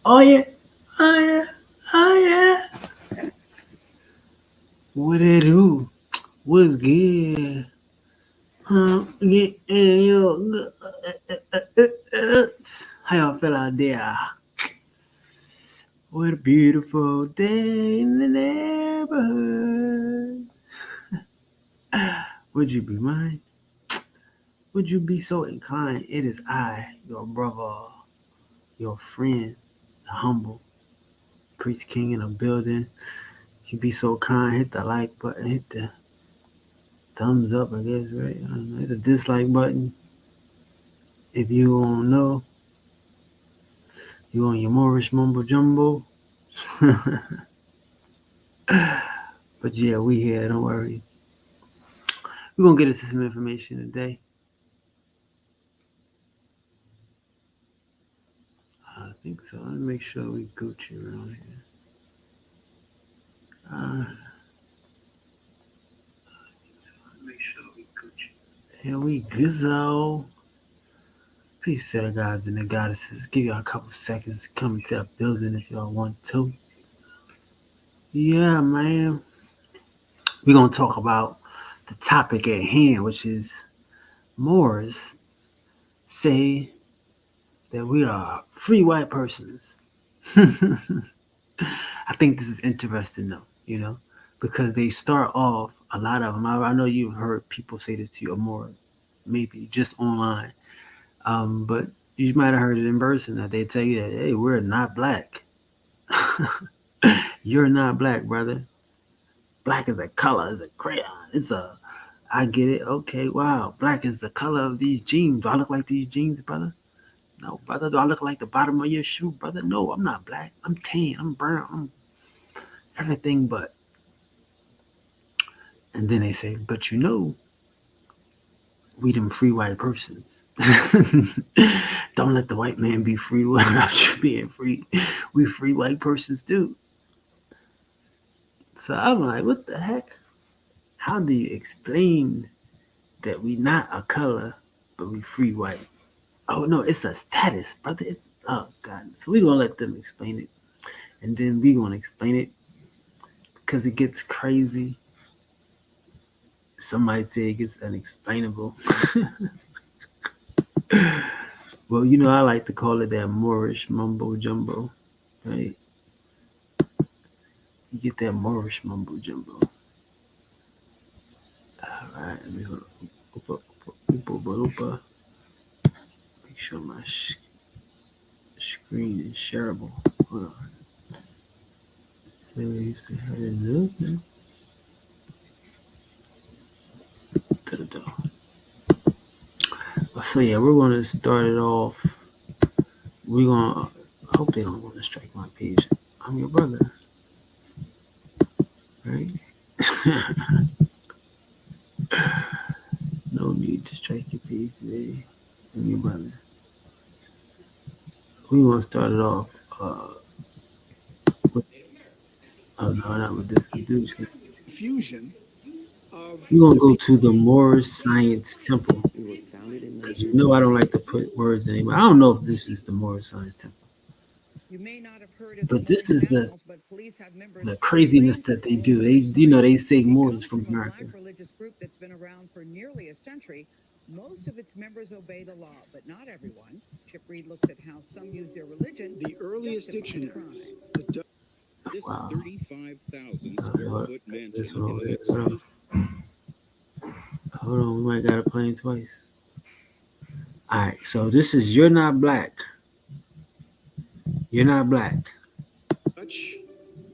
Oh yeah, oh yeah, oh yeah. What it do? What's good? Get in your how y'all feel out there? What a beautiful day in the neighborhood. Would you be mine? Would you be so inclined? It is I, your brother, your friend, the humble priest king in a building. You be so kind, hit the like button, hit the thumbs up, I guess, right? I don't know, hit the dislike button. If you don't know, you on your Moorish mumbo jumbo. But yeah, we here, don't worry. We're gonna get into some information today. I think so. Let me make sure we Gucci around here. So make sure we Gucci. Here we go. Peace to the gods and the goddesses. Give y'all a couple seconds to come into the building if y'all want to. Yeah, man. We're gonna talk about the topic at hand, which is Moors say that we are free white persons. I think this is interesting though, because they start off a lot of them. I know you've heard people say this to you or more, maybe just online. But you might have heard it in person that they tell you that, hey, we're not black. You're not black, brother. Black is a color, is a crayon. I get it. Okay, wow. Black is the color of these jeans. Do I look like these jeans, brother? No, brother. Do I look like the bottom of your shoe, brother? No, I'm not black. I'm tan. I'm brown. I'm everything but. And then they say, but we them free white persons. Don't let the white man be free without you being free. We free white persons too. So I'm like, what the heck? How do you explain that we not a color, but we free white? Oh no, it's a status, brother. It's oh god. So we gonna let them explain it, and then we gonna explain it because it gets crazy. Some might say it gets unexplainable. Well, I like to call it that Moorish mumbo jumbo, right? You get that Moorish mumbo jumbo. All right, let me hold on. Make sure my screen is shareable. Hold on. Say what you say. I didn't know. To the door. So yeah, we're gonna start it off. We're gonna. I hope they don't want to strike my page. I'm your brother, right? No need to strike your page today. I'm your brother. We want to start it off. With, oh no, not with this. We're gonna go to the Moorish Science Temple because I don't like to put words in. I don't know if this is the Moorish Science Temple, but this is the craziness that they do. They say Moors is from America. Wow. This one over here. Hold on, we might gotta play it twice. All right, so this is You're Not Black. You're Not Black.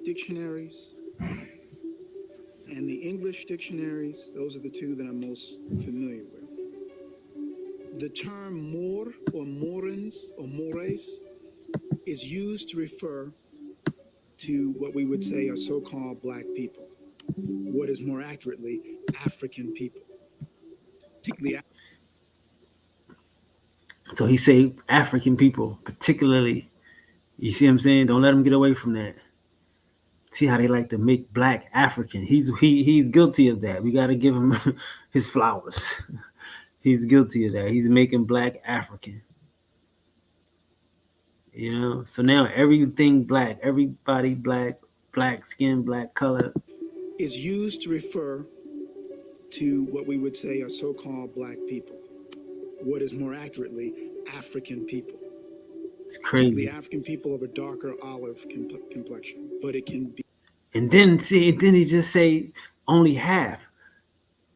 Dictionaries and the English dictionaries, those are the two that I'm most familiar with. The term Moor or Morans or Mores is used to refer to what we would say are so-called black people. What is more accurately African people. Particularly So he say African people, particularly. You see what I'm saying? Don't let him get away from that. See how they like to make black African. He's guilty of that. We got to give him his flowers. He's guilty of that. He's making black African. You know, so now everything black, everybody black, black skin, black color. is used to refer to what we would say are so-called black people. What is more accurately African people, It's particularly crazy. African people of a darker olive complexion. But it can be And then see, then he just say only half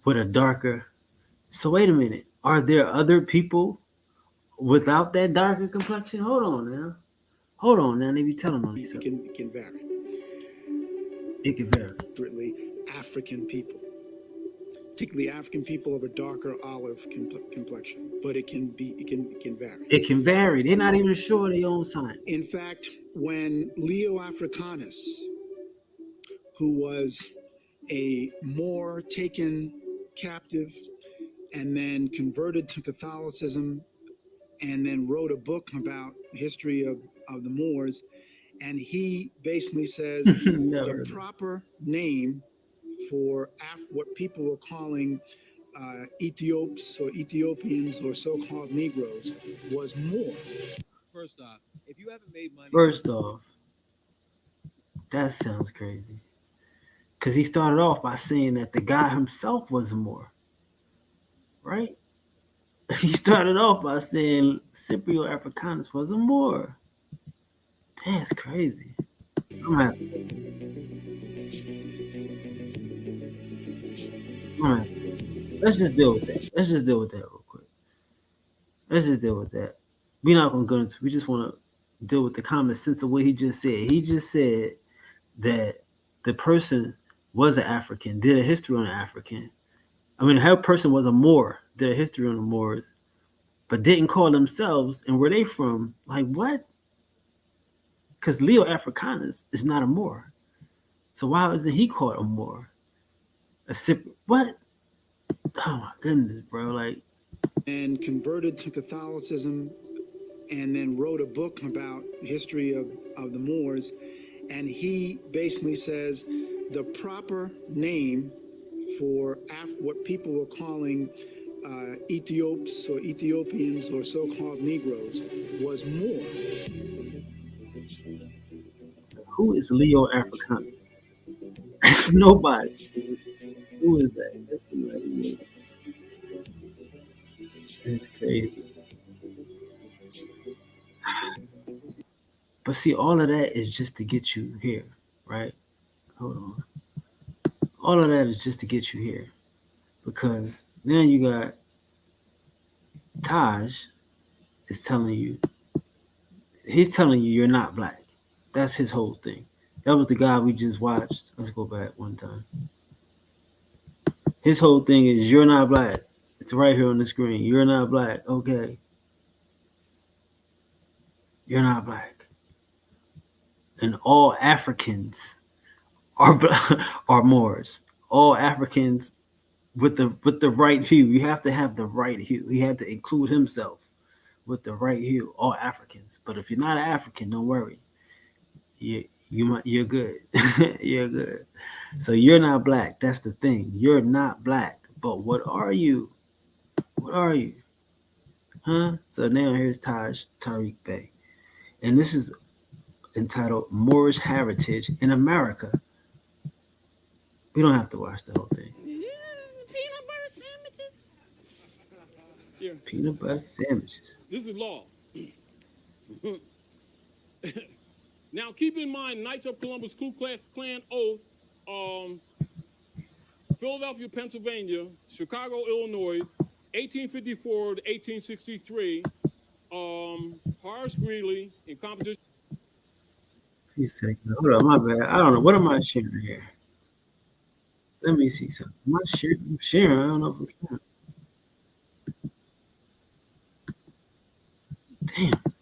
with a darker. So wait a minute, are there other people without that darker complexion? Hold on now. Hold on now. They be telling on it themselves. can, it can vary. It can vary. Accurately African people, particularly African people of a darker olive complexion. But it can vary. It can vary. They're not even sure their own sign. In fact, when Leo Africanus, who was a Moor taken captive and then converted to Catholicism and then wrote a book about the history of the Moors, and he basically says the proper name for what people were calling Ethiops or Ethiopians or so-called Negroes was Moor. First off, if you haven't made money, First off, that sounds crazy. Because he started off by saying that the guy himself was Moor, right? He started off by saying Scipio Africanus was a Moor. That's crazy. I'm gonna have to, let's just deal with that. Let's just deal with that real quick. Let's just deal with that. We're not gonna go into. We just want to deal with the common sense of what he just said. He just said that the person was an African, did a history on an African. I mean, her person was a Moor, did a history on the Moors, but didn't call themselves and where they from. Like what? Because Leo Africanus is not a Moor. So why isn't he called a Moor? What? Oh my goodness, bro! Like, And converted to Catholicism and then wrote a book about the history of the Moors. And he basically says the proper name for what people were calling Ethiops or Ethiopians or so-called Negroes was Moor. who is Leo Africanus? It's nobody. Who is that? That's somebody. It's crazy. But see, all of that is just to get you here, right? Hold on. All of that is just to get you here. Because now you got Taj is telling you, he's telling you you're not black. That's his whole thing. That was the guy we just watched. Let's go back one time. His whole thing is you're not black. It's right here on the screen. You're not black. Okay. You're not black. And all Africans are are Moors. All Africans with the right hue. You have to have the right hue. He had to include himself with the right hue. All Africans. But if you're not African, don't worry. You're good. You're good. So you're not black. That's the thing. You're not black. But what are you? What are you? Huh? So now here's Tariq Bey. And this is entitled Moorish Heritage in America. We don't have to watch the whole thing. peanut butter sandwiches. Yeah, Peanut butter sandwiches. this is law. Now, keep in mind, Knights of Columbus Ku Klux Klan oath, Philadelphia, Pennsylvania, Chicago, Illinois, 1854 to 1863. Horace Greeley in competition. He's taking. Hold on, my bad. I don't know. What am I sharing here? Let me see something. Am I sharing? I'm sharing. I don't know if I'm sharing. Damn.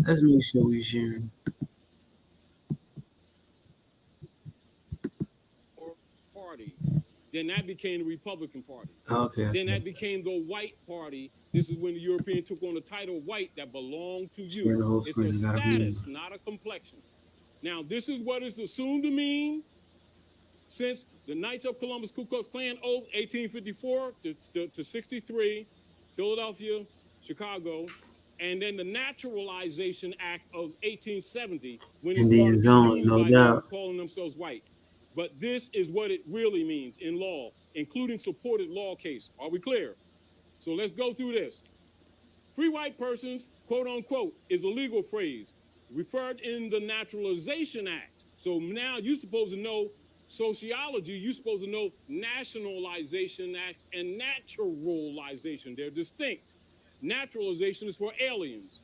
Let's make sure we're sharing. Party. Then that became the Republican Party. Okay. Then that became the White Party. This is when the European took on the title white that belonged to Sharing the you. whole It's a screen. I gotta status, remember. not a complexion. Now, this is what it's assumed to mean since the Knights of Columbus Ku Klux Klan oath, 1854 to 63, Philadelphia, Chicago, and then the Naturalization Act of 1870, when it Indian started zone, being used no by them doubt. calling themselves white. But this is what it really means in law, including supported law case. Are we clear? So let's go through this. Free white persons, quote unquote, is a legal phrase referred in the Naturalization Act. So now you're supposed to know sociology, you're supposed to know nationalization acts and naturalization. They're distinct. Naturalization is for aliens.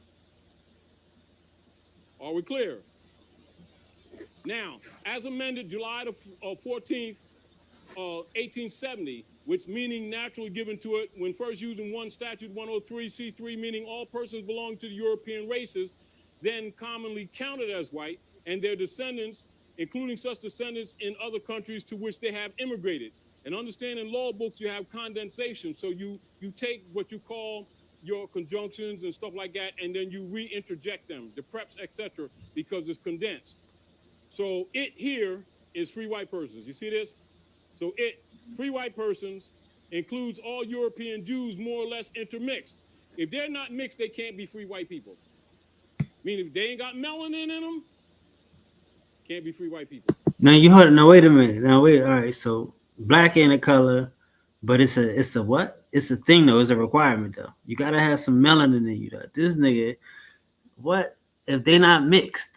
Are we clear? Now, as amended July 14th, 1870, which meaning naturally given to it when first used in one statute 103C3, meaning all persons belonging to the European races, then commonly counted as white, and their descendants, including such descendants in other countries to which they have immigrated. And understand in law books you have condensation, so you take what you call your conjunctions and stuff like that, and then you re-interject them, the preps, etc., because it's condensed. So it here is free white persons. You see this? So it, free white persons, includes all European Jews more or less intermixed. If they're not mixed, they can't be free white people. Meaning if they ain't got melanin in them, can't be free white people. Now you heard. Now wait a minute. Now wait. All right. So black ain't a color, but it's a what? It's a thing though. It's a requirement though. You gotta have some melanin in you though. This nigga, what if they not mixed?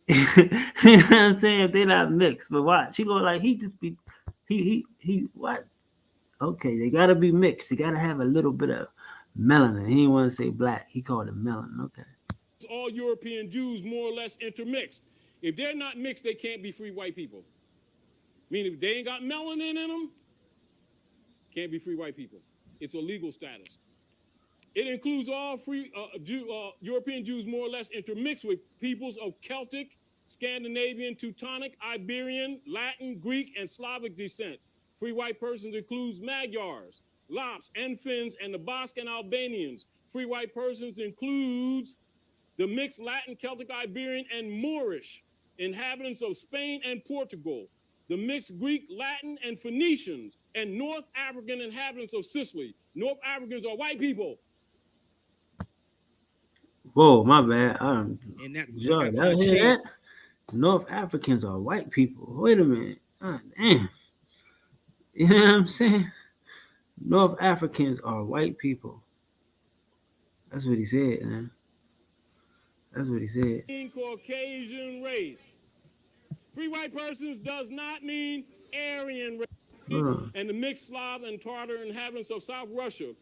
You know what I'm saying? If they not mixed, but watch, he go like he just be he what? Okay, they gotta be mixed. You gotta have a little bit of melanin. He didn't want to say black. He called it melanin. Okay. All European Jews more or less intermixed. If they're not mixed, they can't be free white people. Meaning if they ain't got melanin in them, can't be free white people. It's a legal status. It includes all free European Jews more or less intermixed with peoples of Celtic, Scandinavian, Teutonic, Iberian, Latin, Greek, and Slavic descent. Free white persons includes Magyars, Lapps, and Finns, and the Basque and Albanians. Free white persons includes the mixed Latin, Celtic, Iberian, and Moorish inhabitants of Spain and Portugal, the mixed Greek, Latin, and Phoenicians, and North African inhabitants of Sicily. North Africans are white people. Whoa, my bad. And that George, that I hear changed. that. North Africans are white people. Wait a minute. God damn. You know what I'm saying? North Africans are white people. That's what he said, man. That's what he said. Caucasian race. Free white persons does not mean Aryan race. And the mixed Slav and Tartar inhabitants of South Russia.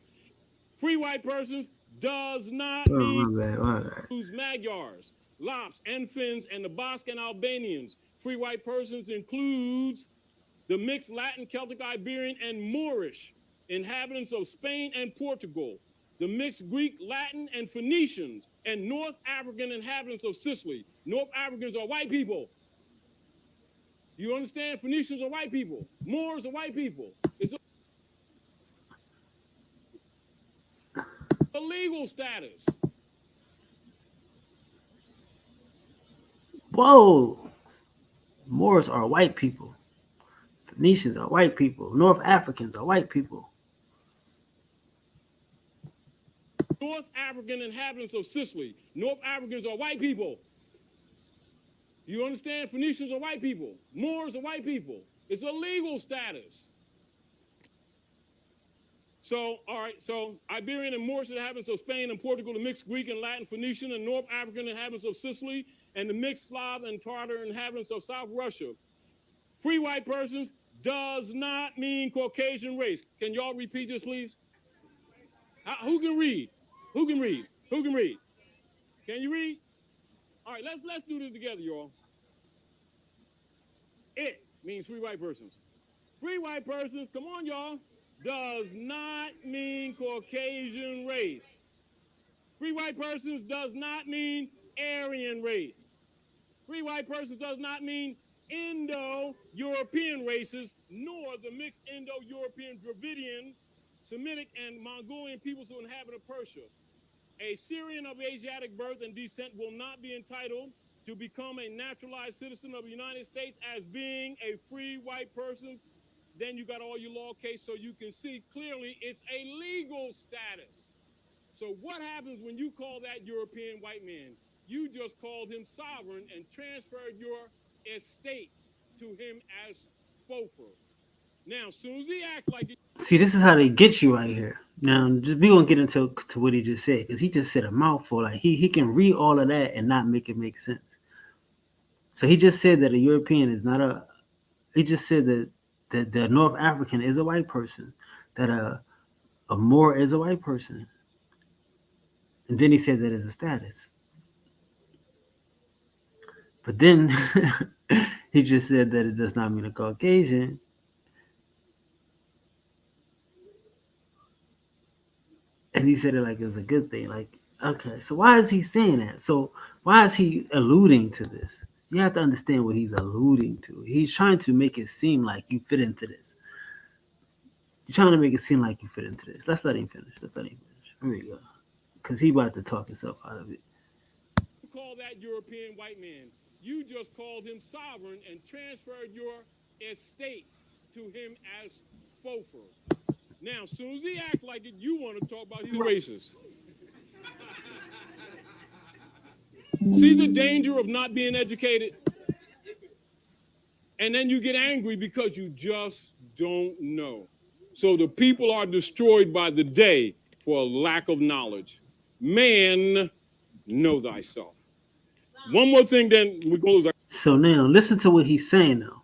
Free white persons does not mean my bad. Magyars, Lapps, and Finns, and the Basque and Albanians. Free white persons includes the mixed Latin, Celtic, Iberian, and Moorish inhabitants of Spain and Portugal, the mixed Greek, Latin, and Phoenicians, and North African inhabitants of Sicily. North Africans are white people. You understand? Phoenicians are white people. Moors are white people. It's a legal status. Whoa. Moors are white people. Phoenicians are white people. North Africans are white people. North African inhabitants of Sicily. North Africans are white people. You understand? Phoenicians are white people. Moors are white people. It's a legal status. So, all right, so Iberian and Moorish inhabitants of Spain and Portugal, the mixed Greek and Latin, Phoenician and North African inhabitants of Sicily, and the mixed Slav and Tartar inhabitants of South Russia. Free white persons does not mean Caucasian race. Can y'all repeat this, please? Who can read? Who can read? Who can read? Can you read? All right, let's do this together, y'all. It means free white persons. Free white persons, come on, y'all, does not mean Caucasian race. Free white persons does not mean Aryan race. Free white persons does not mean Indo-European races, nor the mixed Indo-European, Dravidian, Semitic, and Mongolian peoples who inhabit Persia. A Syrian of Asiatic birth and descent will not be entitled to become a naturalized citizen of the United States as being a free white person. Then you got all your law case, so you can see clearly it's a legal status. So what happens when you call that European white man? You just called him sovereign and transferred your estates to him as Fofer. Now, as soon as he acts like it, See, this is how they get you right here. Now, we gonna get into what he just said because he just said a mouthful. Like he can read all of that and not make it make sense. So he just said that a European is not a. He just said that the North African is a white person, that a Moor is a white person, and then he said that as a status. But then he just said that it does not mean a Caucasian. And he said it like it was a good thing. Like, okay, so why is he saying that? So why is he alluding to this? You have to understand what he's alluding to. He's trying to make it seem like you fit into this. You're trying to make it seem like you fit into this. Let's let him finish. Here we go. Because he about to talk himself out of it. you call that European white man, you just called him sovereign and transferred your estates to him as Fofer. Now, as soon as he acts like it, you want to talk about he's racist. See the danger of not being educated? And then you get angry because you just don't know. So the people are destroyed by the day for a lack of knowledge. Man, know thyself. One more thing, then we're going to lose. So now listen to what he's saying now.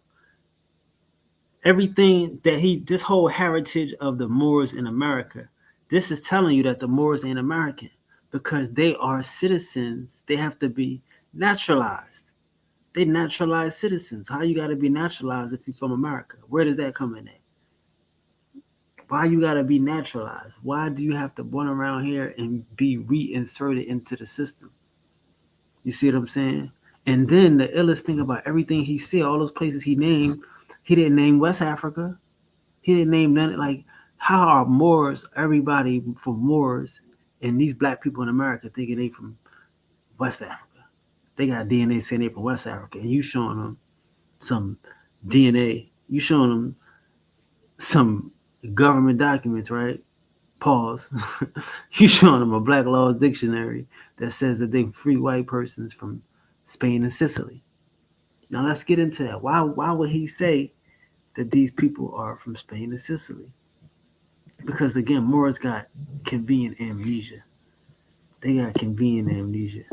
Everything that this whole heritage of the Moors in America, this is telling you that the Moors ain't American because they are citizens. They have to be naturalized. They naturalized citizens. How you got to be naturalized if you're from America? Where does that come in at? Why you got to be naturalized? Why do you have to born around here and be reinserted into the system? You see what I'm saying? And then the illest thing about everything he said, all those places he named, he didn't name West Africa. He didn't name none. Like, how are Moors, everybody from Moors, and these black people in America thinking they from West Africa? They got DNA saying they from West Africa, and you showing them some DNA. You showing them some government documents, right? Pause. You showing them a Black Laws dictionary that says that they free white persons from Spain and Sicily. Now let's get into that. Why would he say that these people are from Spain and Sicily? Because again, Moors got convenient amnesia. They got convenient amnesia.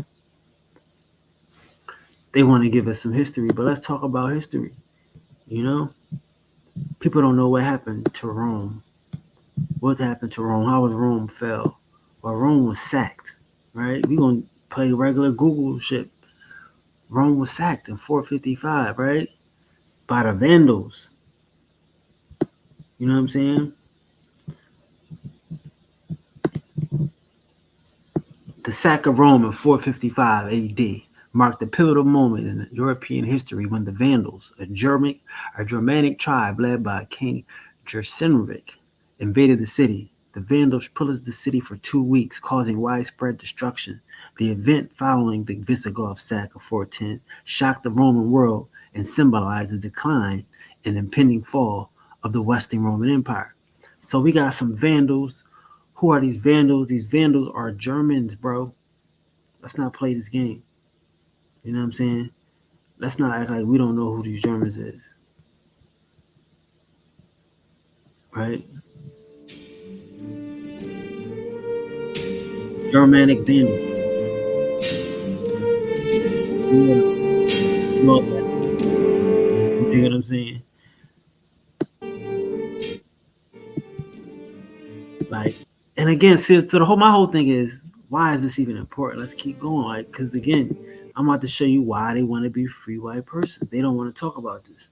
They want to give us some history, but let's talk about history. You know, people don't know what happened to Rome. What happened to Rome? How was Rome fell? Well, Rome was sacked, right? We're going to play regular Google shit. Rome was sacked in 455, right? By the Vandals. You know what I'm saying? The sack of Rome in 455 AD marked a pivotal moment in European history when the Vandals, a Germanic tribe led by King Genseric, invaded the city. The Vandals pillaged the city for 2 weeks, causing widespread destruction. The event following the Visigoth sack of 410 shocked the Roman world and symbolized the decline and impending fall of the Western Roman Empire. So we got some Vandals. Who are these Vandals? These Vandals are Germans, bro. Let's not play this game. You know what I'm saying? Let's not act like we don't know who these Germans is. Right? Germanic Vandals. Yeah. You see what I'm saying? Like, and again, see, so my whole thing is, why is this even important? Let's keep going, like, because again, I'm about to show you why they want to be free white persons. They don't want to talk about this.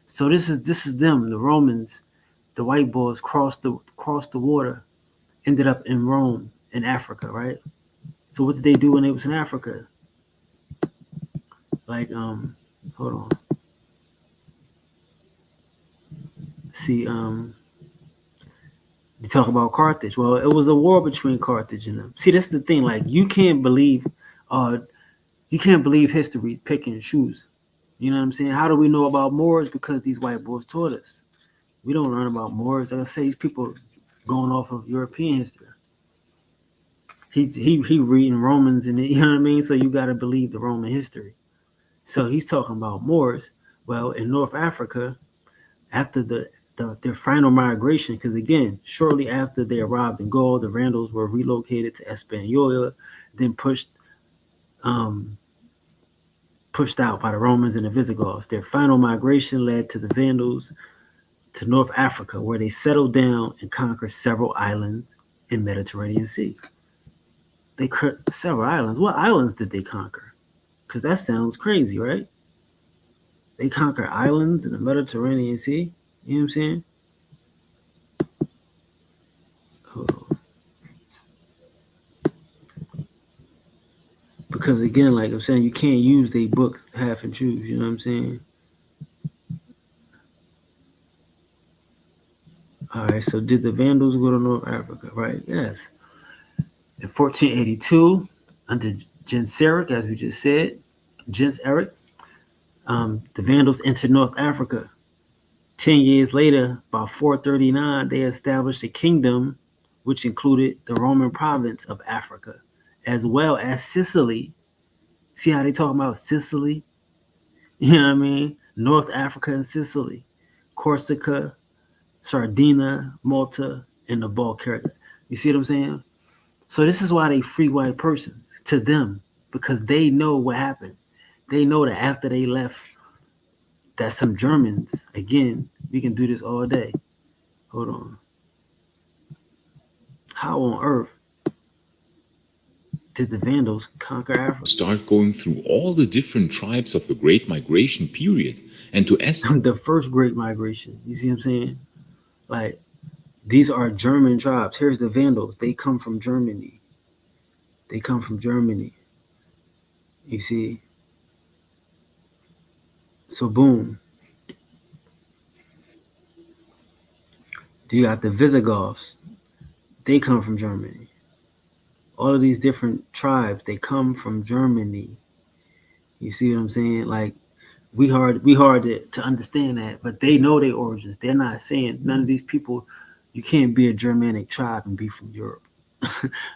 So this is them, the Romans, the white boys crossed the water, ended up in Rome in Africa, right? So what did they do when they was in Africa? Like, hold on. See, you talk about Carthage. Well, it was a war between Carthage and them. See, that's the thing. Like, you can't believe history pick and choose. You know what I'm saying? How do we know about Moors? Because these white boys taught us. We don't learn about Moors. Like I say, these people going off of European history. he reading Romans, and you know what I mean. So you got to believe the Roman history. So he's talking about Moors. Well, in North Africa, after their final migration, because again, shortly after they arrived in Gaul, the Vandals were relocated to Hispaniola, then um, pushed out by the Romans and the Visigoths. Their final migration led to the Vandals to North Africa, where they settled down and conquered several islands in Mediterranean Sea. They several islands. What islands did they conquer? Because that sounds crazy, right? They conquer islands in the Mediterranean Sea. You know what I'm saying? Hold on. Because again, like I'm saying, you can't use their books half and choose. You know what I'm saying? All right. So did the Vandals go to North Africa? Right. Yes. In 1482, under Genseric, as we just said, Genseric, the Vandals entered North Africa. 10 years later, by 439, they established a kingdom which included the Roman province of Africa, as well as Sicily. See how they talk about Sicily? You know what I mean? North Africa and Sicily, Corsica, Sardinia, Malta, and the Balkans. You see what I'm saying? So this is why they free white persons to them, because they know what happened. They know that after they left, that some Germans, again, we can do this all day. Hold on. How on earth did the Vandals conquer Africa? Start going through all the different tribes of the Great Migration period and to estimate the first Great Migration. You see what I'm saying? Like, these are German tribes. Here's the Vandals. They come from Germany. They come from Germany. You see? So boom. You got the Visigoths. They come from Germany. All of these different tribes, they come from Germany. You see what I'm saying? Like, we hard to understand that, but they know their origins. They're not saying none of these people, you can't be a Germanic tribe and be from Europe.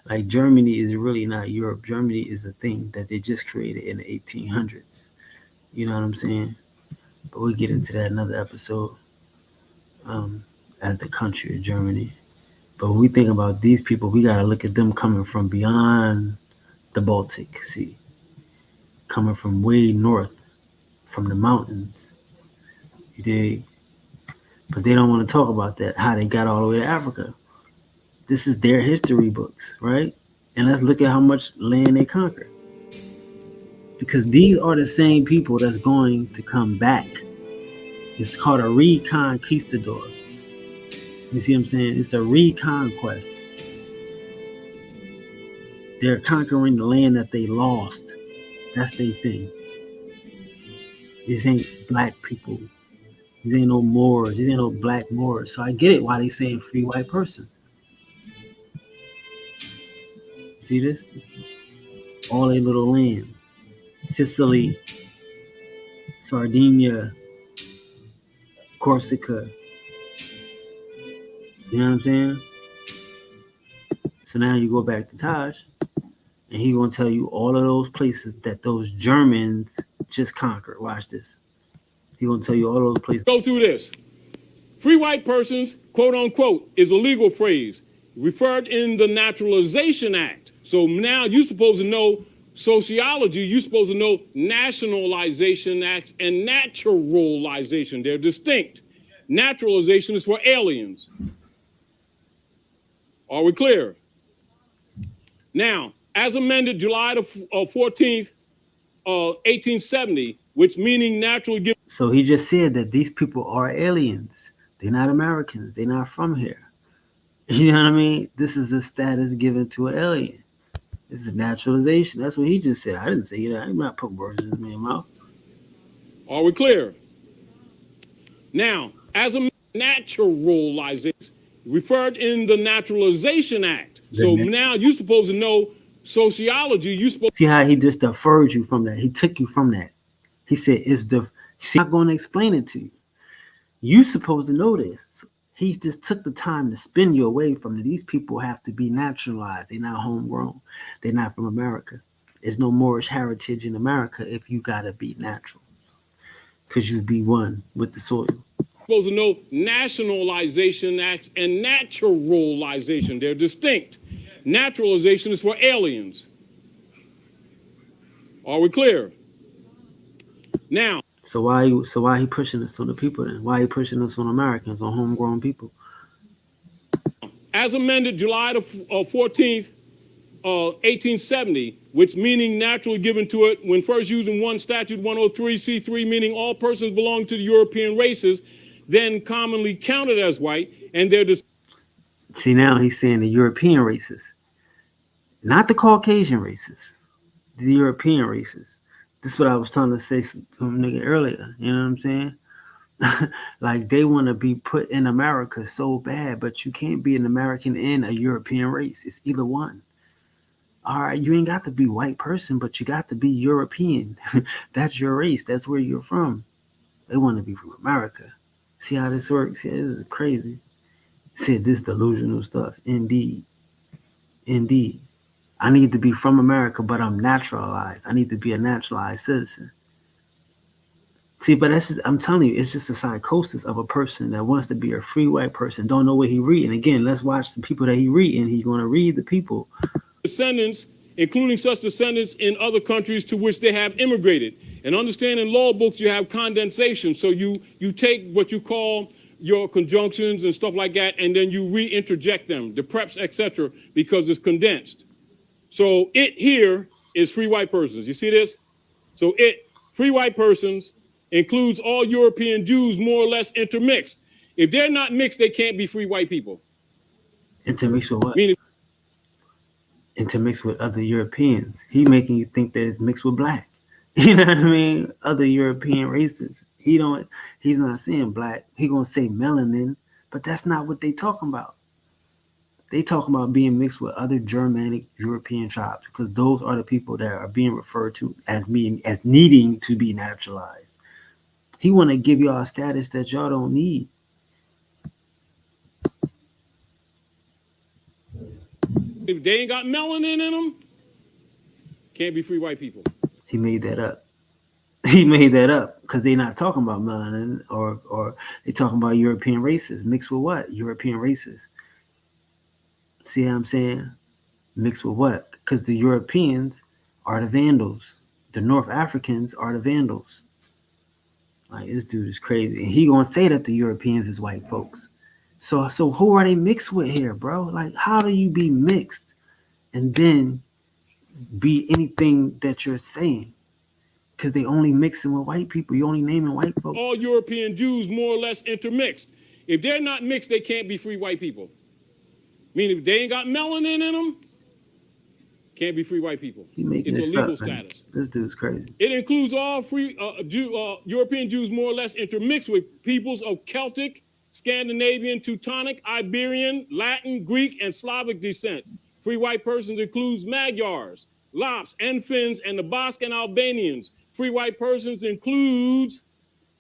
Like, Germany is really not Europe. Germany is a thing that they just created in the 1800s. You know what I'm saying? But we'll get into that another episode, as the country of Germany. But when we think about these people, we got to look at them coming from beyond the Baltic Sea, coming from way north, from the mountains. You dig? But they don't want to talk about that, how they got all the way to Africa. This is their history books, right? And let's look at how much land they conquered. Because these are the same people that's going to come back. It's called a reconquistador. You see what I'm saying? It's a reconquest. They're conquering the land that they lost. That's their thing. These ain't black people. These ain't no Moors. These ain't no black Moors. So I get it why they saying free white persons. See this? All their little lands. Sicily, Sardinia, Corsica. You know what I'm saying? So now you go back to Taj, and he's going to tell you all of those places that those Germans just conquered. Watch this. He's going to tell you all those places. Go through this. Free white persons, quote unquote, is a legal phrase referred in the Naturalization Act. So now you're supposed to know sociology, you're supposed to know nationalization acts and naturalization. They're distinct. Naturalization is for aliens. Are we clear? Now, as amended July the 14th, 1870, which meaning naturally given. So he just said that these people are aliens. They're not Americans. They're not from here. You know what I mean? This is the status given to an alien. This is naturalization. That's what he just said. I didn't say that. I'm not putting words in this man's mouth. Are we clear? Now, as a naturalization referred in the Naturalization Act. So now you're supposed to know sociology. You supposed see how he just deferred you from that. He took you from that. He said, "It's the." See, I'm not going to explain it to you. You supposed to know this. He just took the time to spin you away from it. These people have to be naturalized. They're not homegrown. They're not from America. There's no Moorish heritage in America if you gotta be natural, because you be one with the soil. Supposed to know nationalization and naturalization. They're distinct. Naturalization is for aliens. Are we clear? Now, So why he pushing us on the people then? Why he pushing us on Americans, on homegrown people? as amended July the 14th, 1870, which meaning naturally given to it when first used in 1 Statute 103C3, meaning all persons belonging to the European races, then commonly counted as white, and their See, now he's saying the European races, not the Caucasian races, the European races. This is what I was trying to say to some nigga earlier. You know what I'm saying? Like they want to be put in America so bad, but you can't be an American and a European race. It's either one. All right, you ain't got to be white person, but you got to be European. That's your race. That's where you're from. They want to be from America. See how this works? Yeah, this is crazy. Said this delusional stuff. Indeed. Indeed. I need to be from America, but I'm naturalized. I need to be a naturalized citizen. See, but that's just, I'm telling you, it's just a psychosis of a person that wants to be a free white person, don't know what he reading. Again, let's watch the people that he reading. He's going to read the people. descendants, including such descendants in other countries to which they have immigrated. And understand in law books you have condensation. So you take what you call your conjunctions and stuff like that, and then you re-interject them, the preps, etc., because it's condensed. So it here is free white persons. You see this? So it, free white persons, includes all European Jews more or less intermixed. If they're not mixed, they can't be free white people. Intermixed with what? Meaning, intermixed with other Europeans. He making you think that it's mixed with black. You know what I mean? Other European races. He's not saying black. He gonna say melanin, but that's not what they talking about. They talking about being mixed with other Germanic European tribes, because those are the people that are being referred to as needing to be naturalized. He want to give y'all a status that y'all don't need. if they ain't got melanin in them, can't be free white people. He made that up. He made that up because they're not talking about melanin, or they talking about European races. Mixed with what? European races. See what I'm saying? Mixed with what? Because the Europeans are the Vandals. The North Africans are the Vandals. Like, this dude is crazy. And he gonna say that the Europeans is white folks. So who are they mixed with here, bro? Like, how do you be mixed and then be anything that you're saying? Because they only mixing with white people. You only naming white folks. All European Jews more or less intermixed. If they're not mixed, they can't be free white people. Meaning if they ain't got melanin in them, can't be free white people. It's a legal status. This dude's crazy. It includes all free European Jews more or less intermixed with peoples of Celtic, Scandinavian, Teutonic, Iberian, Latin, Greek, and Slavic descent. Free white persons includes Magyars, Lapps, and Finns, and the Basque and Albanians. Free white persons includes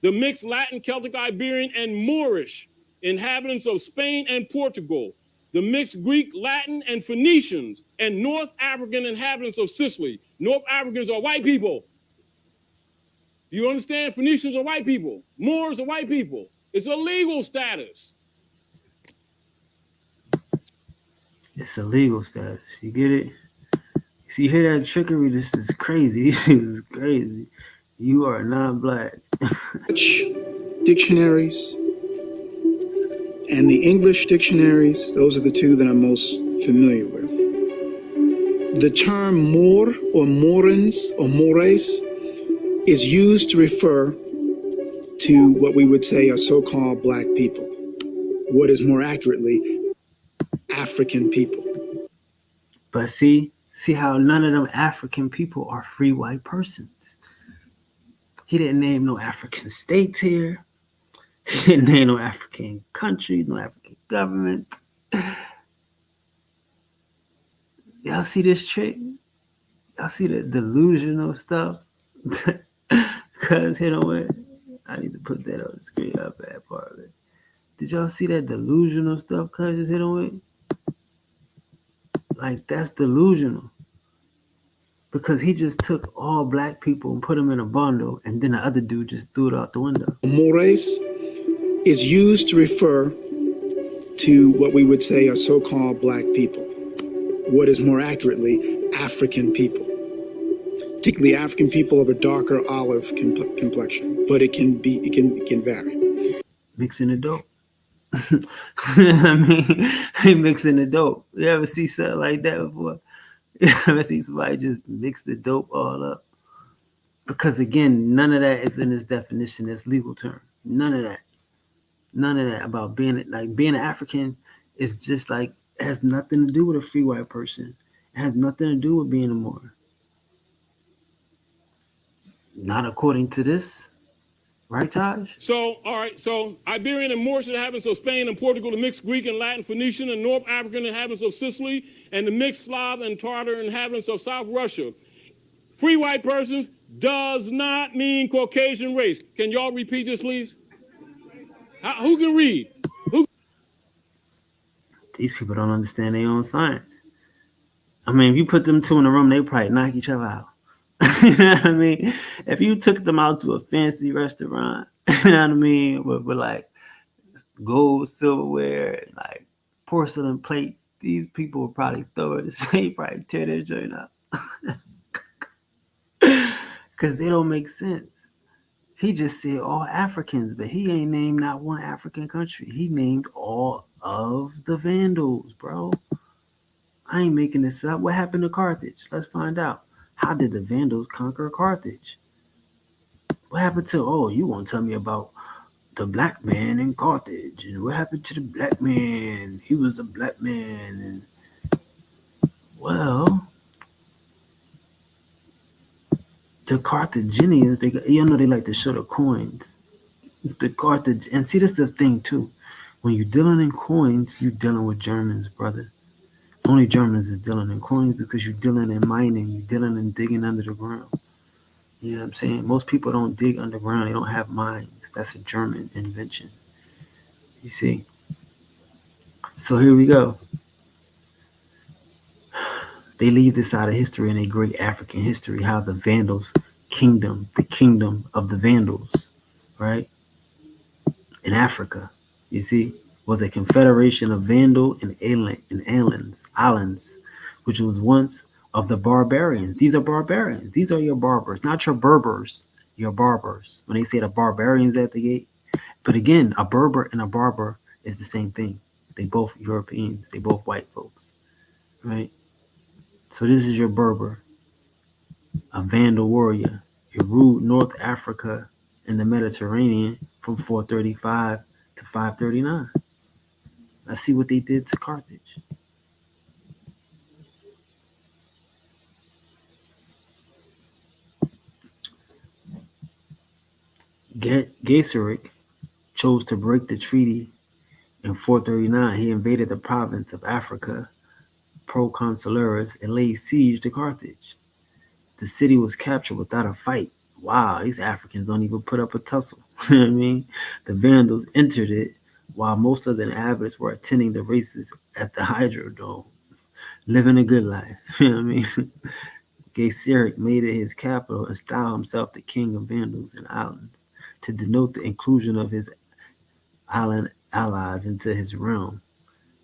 the mixed Latin, Celtic, Iberian, and Moorish inhabitants of Spain and Portugal, the mixed Greek, Latin, and Phoenicians, and North African inhabitants of Sicily. North Africans are white people. You understand? Phoenicians are white people. Moors are white people. It's a legal status. It's a legal status. You get it? See, you hear that trickery? This is crazy. This is crazy. You are not black. Dictionaries and the English dictionaries, those are the two that I'm most familiar with. The term Moor or Morans or Mores is used to refer to what we would say are so-called black people. What is more accurately, African people. But see how none of them African people are free white persons. He didn't name no African states here. He didn't name no African countries, no African government. Y'all see this trick? Y'all see the delusional stuff? Cause hit on it. I need to put that on the screen. Up bad part of it. Did y'all see that delusional stuff Cuz just hit on with? Like, that's delusional. Because he just took all black people and put them in a bundle, and then the other dude just threw it out the window. Moorish is used to refer to what we would say are so-called black people. What is more accurately African people, particularly African people of a darker olive complexion, but it can vary. Mixing the dope. I mean, he mixing the dope. You ever see something like that before? You ever see somebody just mix the dope all up? Because again, none of that is in this definition as legal term. None of that. None of that about being an African is just like, it has nothing to do with a free white person. It has nothing to do with being a Moor. Not according to this. Right, Taj? So, all right, so Iberian and Moorish inhabitants of Spain and Portugal, the mixed Greek and Latin Phoenician and North African inhabitants of Sicily, and the mixed Slav and Tartar inhabitants of South Russia. Free white persons does not mean Caucasian race. Can y'all repeat this, please? Who can read? These people don't understand their own science. I mean, if you put them two in a room, they probably knock each other out. You know what I mean? If you took them out to a fancy restaurant, you know what I mean, with like gold silverware, like porcelain plates, these people would probably throw it aside, probably tear their joint up. Because they don't make sense. He just said all Africans, but he ain't named not one African country. He named all of the Vandals, bro. I ain't making this up. What happened to Carthage? Let's find out. How did the Vandals conquer Carthage? What happened to, oh, you want to tell me about the black man in Carthage? And what happened to the black man? He was a black man. And, well, the Carthaginians, you know, they like to show the coins. The Carthage, and see, this is the thing too. When you're dealing in coins, you're dealing with Germans, brother. Only Germans is dealing in coins because you're dealing in mining, you're dealing in digging under the ground. You know what I'm saying? Most people don't dig underground, they don't have mines. That's a German invention. You see? So here we go. They leave this out of history in a great African history, how the Vandals kingdom, the kingdom of the Vandals, right? In Africa, you see, was a confederation of Vandal and islands, which was once of the barbarians. These are barbarians. These are your barbers, not your Berbers, your barbers. When they say the barbarians at the gate. But again, a Berber and a barber is the same thing. They both Europeans. They both white folks, right? So this is your Berber, a Vandal warrior. He ruled North Africa and the Mediterranean from 435 to 539. Let's see what they did to Carthage. Gaiseric chose to break the treaty in 439. He invaded the province of Africa, Proconsularis, and laid siege to Carthage. The city was captured without a fight. Wow, these Africans don't even put up a tussle. You know what I mean? The Vandals entered it while most of the inhabitants were attending the races at the Hydrodome, living a good life. You know what I mean? Gaiseric made it his capital and styled himself the king of Vandals and islands to denote the inclusion of his island allies into his realm,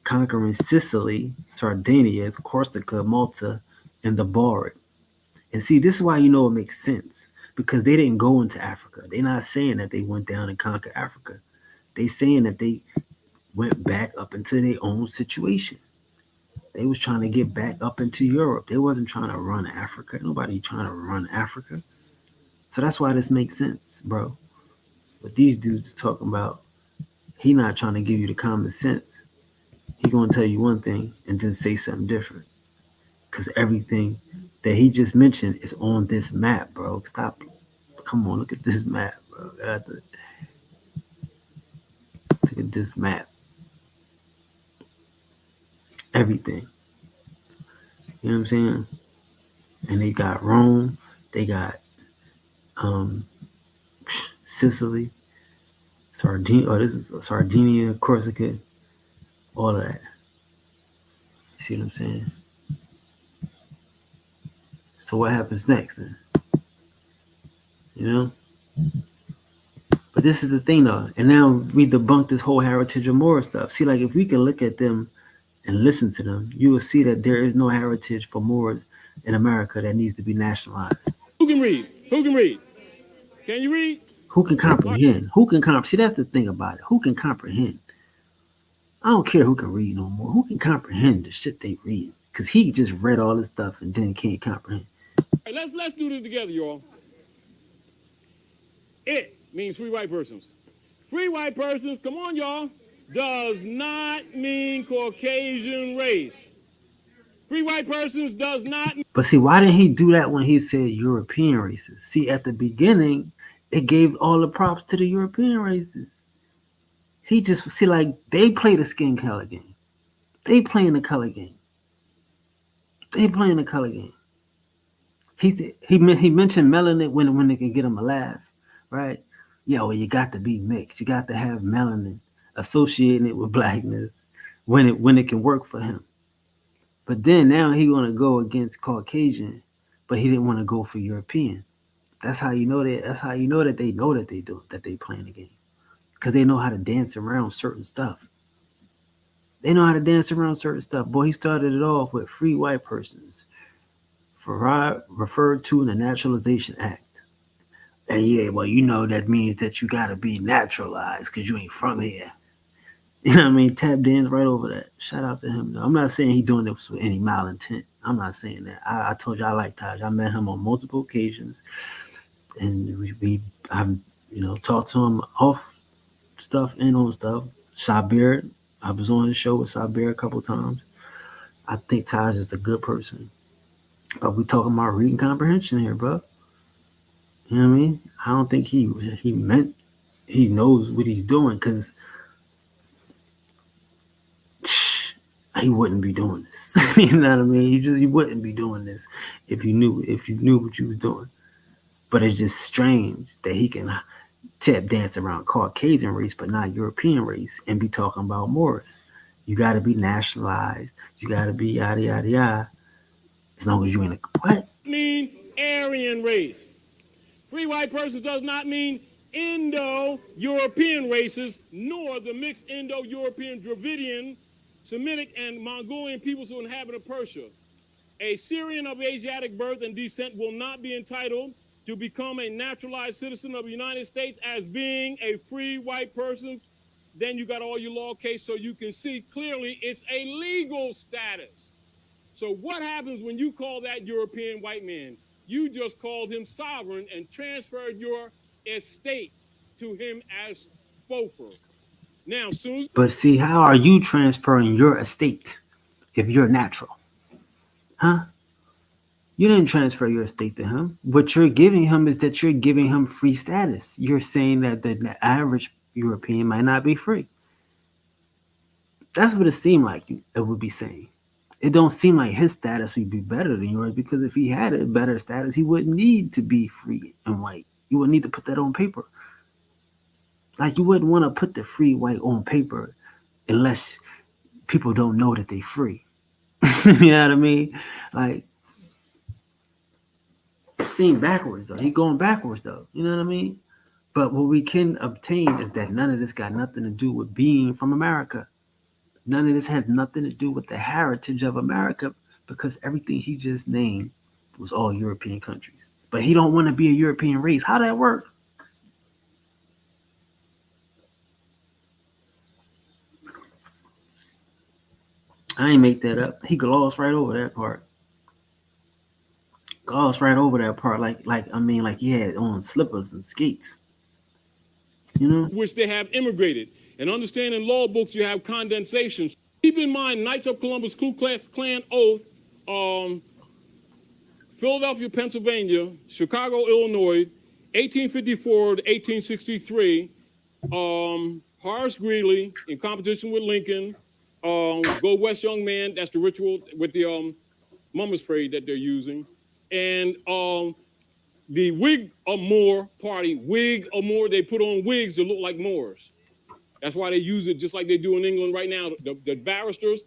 conquering Sicily, Sardinia, Corsica, Malta, and the Baltic. And see, this is why you know it makes sense, because they didn't go into Africa. They're not saying that they went down and conquered Africa. They saying that they went back up into their own situation. They was trying to get back up into Europe. They wasn't trying to run Africa. Nobody trying to run Africa. So that's why this makes sense, bro. What these dudes talking about, he not trying to give you the common sense. He gonna tell you one thing and then say something different. Cause everything that he just mentioned is on this map, bro. Stop. Come on, look at this map, bro. Look at this map. Everything. You know what I'm saying? And they got Rome, they got Sicily, Sardinia, oh, this is Sardinia, Corsica, all of that. You see what I'm saying? So what happens next then? You know? But this is the thing though, and now we debunk this whole heritage of Moor stuff. See, like if we can look at them and listen to them, you will see that there is no heritage for Moors in America that needs to be nationalized. Who can read? Who can read? Can you read? Who can comprehend? Who can comprehend? See, that's the thing about it. Who can comprehend? I don't care who can read no more. Who can comprehend the shit they read? Because he just read all this stuff and then can't comprehend. All right, let's do this together, y'all. It means free white persons. Free white persons, come on, y'all, does not mean Caucasian race. Free white persons does not. But see, why didn't he do that when he said European races? See, at the beginning, it gave all the props to the European races. He just see like they play the skin color game. They playing the color game. They playing the color game. He mentioned melanin when they can get him a laugh, right? Yeah, well, you got to be mixed. You got to have melanin associating it with blackness when it can work for him. But then now he want to go against Caucasian, but he didn't want to go for European. That's how you know that. That's how you know that they do that they playing the game because they know how to dance around certain stuff. They know how to dance around certain stuff. Boy, he started it off with free white persons, referred to in the Naturalization Act. And yeah, well, you know that means that you got to be naturalized because you ain't from here. You know what I mean? Tap dance right over that. Shout out to him. Though. I'm not saying he doing this with any malintent. I'm not saying that. I told you I like Taj. I met him on multiple occasions, and I've talked to him off stuff and on stuff. Sabir, I was on his show with Sabir a couple times. I think Taj is a good person, but we talking about reading comprehension here, bro. You know what I mean? I don't think he meant he knows what he's doing because he wouldn't be doing this. You know what I mean? You wouldn't be doing this if you knew what you was doing. But it's just strange that he can tap dance around Caucasian race but not European race and be talking about Moors. You got to be nationalized. You got to be yada yada yada. As long as you ain't a what? Mean Aryan race. Free white persons does not mean Indo-European races, nor the mixed Indo-European, Dravidian, Semitic, and Mongolian peoples who inhabit Persia. A Syrian of Asiatic birth and descent will not be entitled to become a naturalized citizen of the United States as being a free white person. Then you got all your law case, so you can see clearly it's a legal status. So what happens when you call that European white man? You just called him sovereign and transferred your estate to him as Fofer. Now, soon. But see, how are you transferring your estate if you're natural? Huh? You didn't transfer your estate to him. What you're giving him is that you're giving him free status. You're saying that the average European might not be free. That's what it seemed like it would be saying. It don't seem like his status would be better than yours because if he had a better status, he wouldn't need to be free and white. You wouldn't need to put that on paper. Like you wouldn't want to put the free white on paper unless people don't know that they free. You know what I mean? Like it seemed backwards though. He going backwards though. You know what I mean? But what we can obtain is that none of this got nothing to do with being from America. None of this has nothing to do with the heritage of America because everything he just named was all European countries. But he don't want to be a European race. How that work? I ain't make that up. He glossed right over that part. Glossed right over that part. Like he had on slippers and skates. You know? Which they have immigrated. And understand in law books you have condensations. Keep in mind Knights of Columbus Ku Klux Klan oath, Philadelphia, Pennsylvania, Chicago, Illinois, 1854 to 1863. Horace Greeley in competition with Lincoln. Go West Young Man, that's the ritual with the Mummer's Parade that they're using. And the Whig or Moor party, Whig or Moor, they put on wigs that look like Moors. That's why they use it just like they do in England right now. The barristers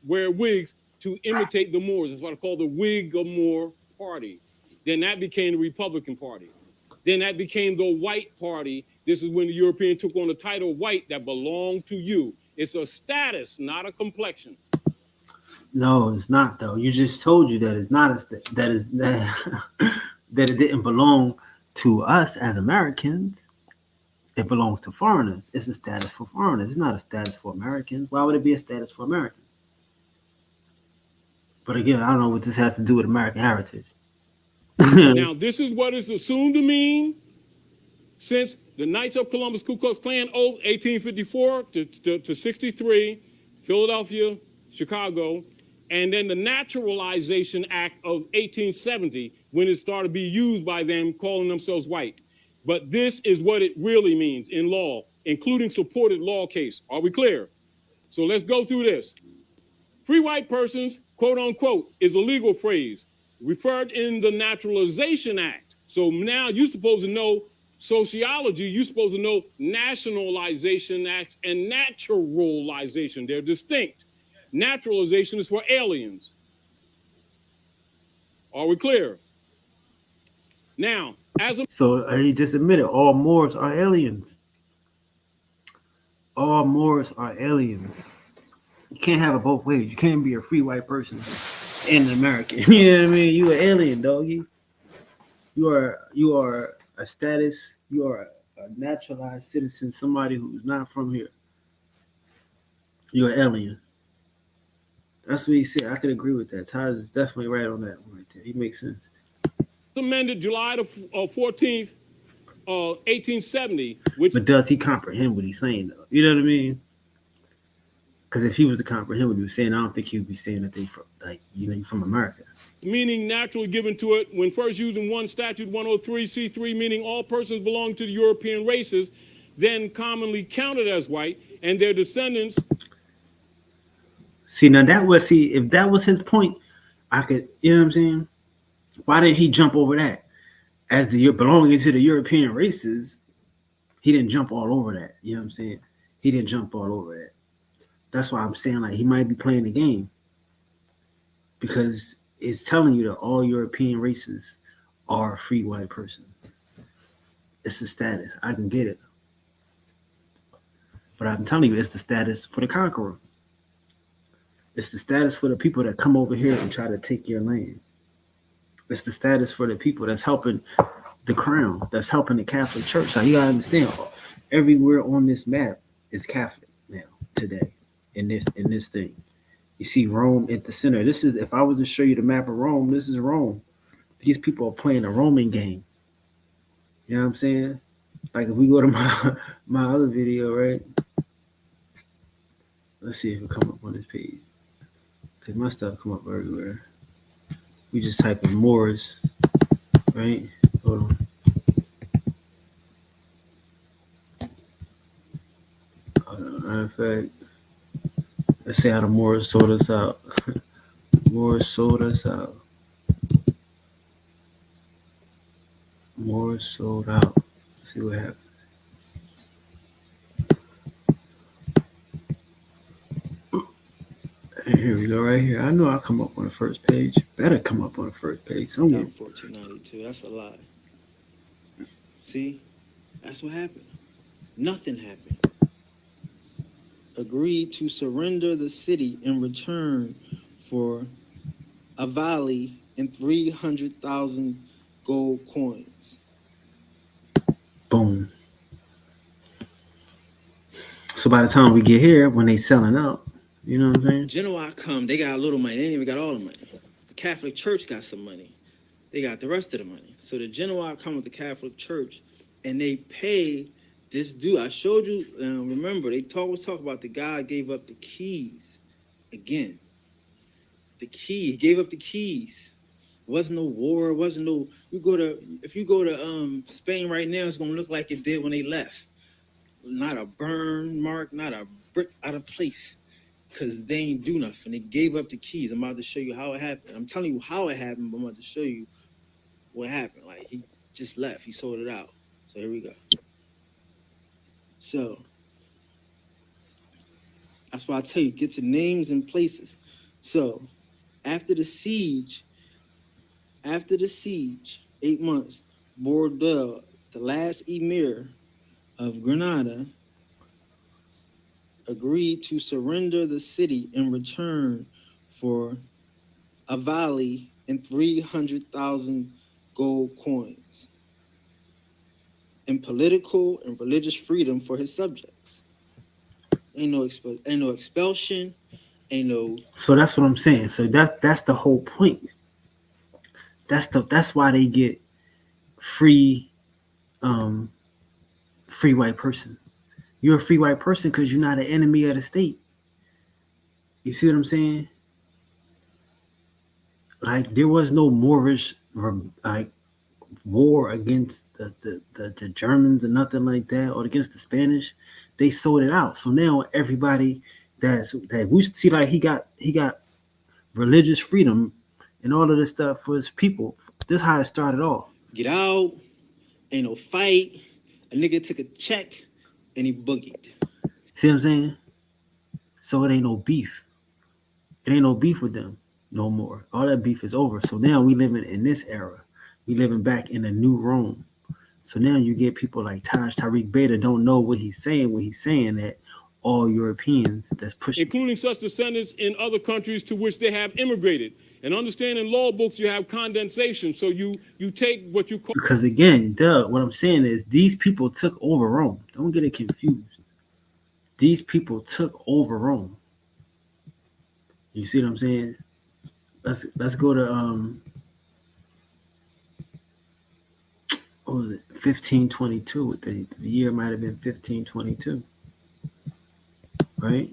wear wigs to imitate the Moors. That's what I call the Whig or Moor party. Then that became the Republican Party. Then that became the White Party. This is when the European took on the title white that belonged to you. It's a status, not a complexion. No, it's not though. You just told you that it's not that is that that it didn't belong to us as Americans. It belongs to foreigners. It's a status for foreigners. It's not a status for Americans. Why would it be a status for Americans? But again, I don't know what this has to do with American heritage. Now, this is what it's assumed to mean since the Knights of Columbus Ku Klux Klan oath, 1854 to 63, Philadelphia, Chicago, and then the Naturalization Act of 1870, when it started to be used by them calling themselves white. But this is what it really means in law, including supported law case. Are we clear? So let's go through this. Free white persons, quote unquote, is a legal phrase referred in the Naturalization Act. So now you're supposed to know sociology, you're supposed to know nationalization acts and naturalization. They're distinct. Naturalization is for aliens. Are we clear? Now, so he just admitted all Moors are aliens. All Moors are aliens. You can't have it both ways. You can't be a free white person and an American. You know what I mean? You an alien, doggy. You are a status. You are a naturalized citizen. Somebody who's not from here. You're an alien. That's what he said. I could agree with that. Tyler is definitely right on that one right there. He makes sense. Amended July the 14th, 1870. But does he comprehend what he's saying, though? You know what I mean? Because if he was to comprehend what he was saying, I don't think he would be saying that they from, like, you know, from America. Meaning naturally given to it when first used in one statute 103C3, meaning all persons belonging to the European races, then commonly counted as white, and their descendants. See, now that was, if that was his point, I could, you know what I'm saying? Why didn't he jump over that? As the belonging to the European races, he didn't jump all over that. You know what I'm saying? He didn't jump all over that. That's why I'm saying, like, he might be playing the game. Because it's telling you that all European races are a free white person. It's a status. I can get it. But I'm telling you, it's the status for the conqueror. It's the status for the people that come over here and try to take your land. It's the status for the people that's helping the crown, that's helping the Catholic Church. So you gotta understand, everywhere on this map is Catholic now, today, in this thing. You see Rome at the center. This is, if I was to show you the map of Rome, this is Rome. These people are playing a Roman game. You know what I'm saying? Like if we go to my other video, right? Let's see if it come up on this page. Because my stuff come up everywhere. We just type in Moors, right? Hold on. Matter of fact, let's see how the Moors sold us out. Moors sold us out. Moors sold out. Let's see what happens. Here we go, right here. I know I'll come up on the first page. Better come up on the first page somewhere. 1492. That's a lie. See? That's what happened. Nothing happened. Agreed to surrender the city in return for a valley and 300,000 gold coins. Boom. So by the time we get here, when they selling out, you know what I'm saying? Genoa come, they got a little money. They ain't even got all the money. The Catholic Church got some money. They got the rest of the money. So the Genoa come with the Catholic Church, and they pay this dude. I showed you. Remember, they always talk about the guy gave up the keys. Again, the key. He gave up the keys. Wasn't no war. Wasn't no. If you go to Spain right now, it's gonna look like it did when they left. Not a burn mark. Not a brick out of place. Because they ain't do nothing. They gave up the keys. I'm about to show you how it happened. I'm telling you how it happened, but I'm about to show you what happened. Like he just left. He sold it out. So here we go. So that's why I tell you, get to names and places. So after the siege, 8 months, Bourdelle, the last emir of Granada, agreed to surrender the city in return for a valley and 300,000 gold coins and political and religious freedom for his subjects. Ain't no expulsion, ain't no. So that's what I'm saying. So that's the whole point. That's why they get free free white person. You're a free white person because you're not an enemy of the state. You see what I'm saying? Like there was no Moorish like war against the Germans or nothing like that, or against the Spanish. They sold it out. So now everybody that we see, like he got religious freedom and all of this stuff for his people. This is how it started off. Get out, ain't no fight. A nigga took a check and he boogied. See what I'm saying? So it ain't no beef. It ain't no beef with them no more. All that beef is over. So now we living in this era. We living back in a new Rome. So now you get people like Tariq Beta don't know what he's saying when he's saying that all Europeans that's pushing, including such descendants in other countries to which they have immigrated. And understand in law books you have condensation. So you take what you call, because again, what I'm saying is these people took over Rome. Don't get it confused. These people took over Rome. You see what I'm saying? Let's go to what was it? 1522. The year might have been 1522. Right?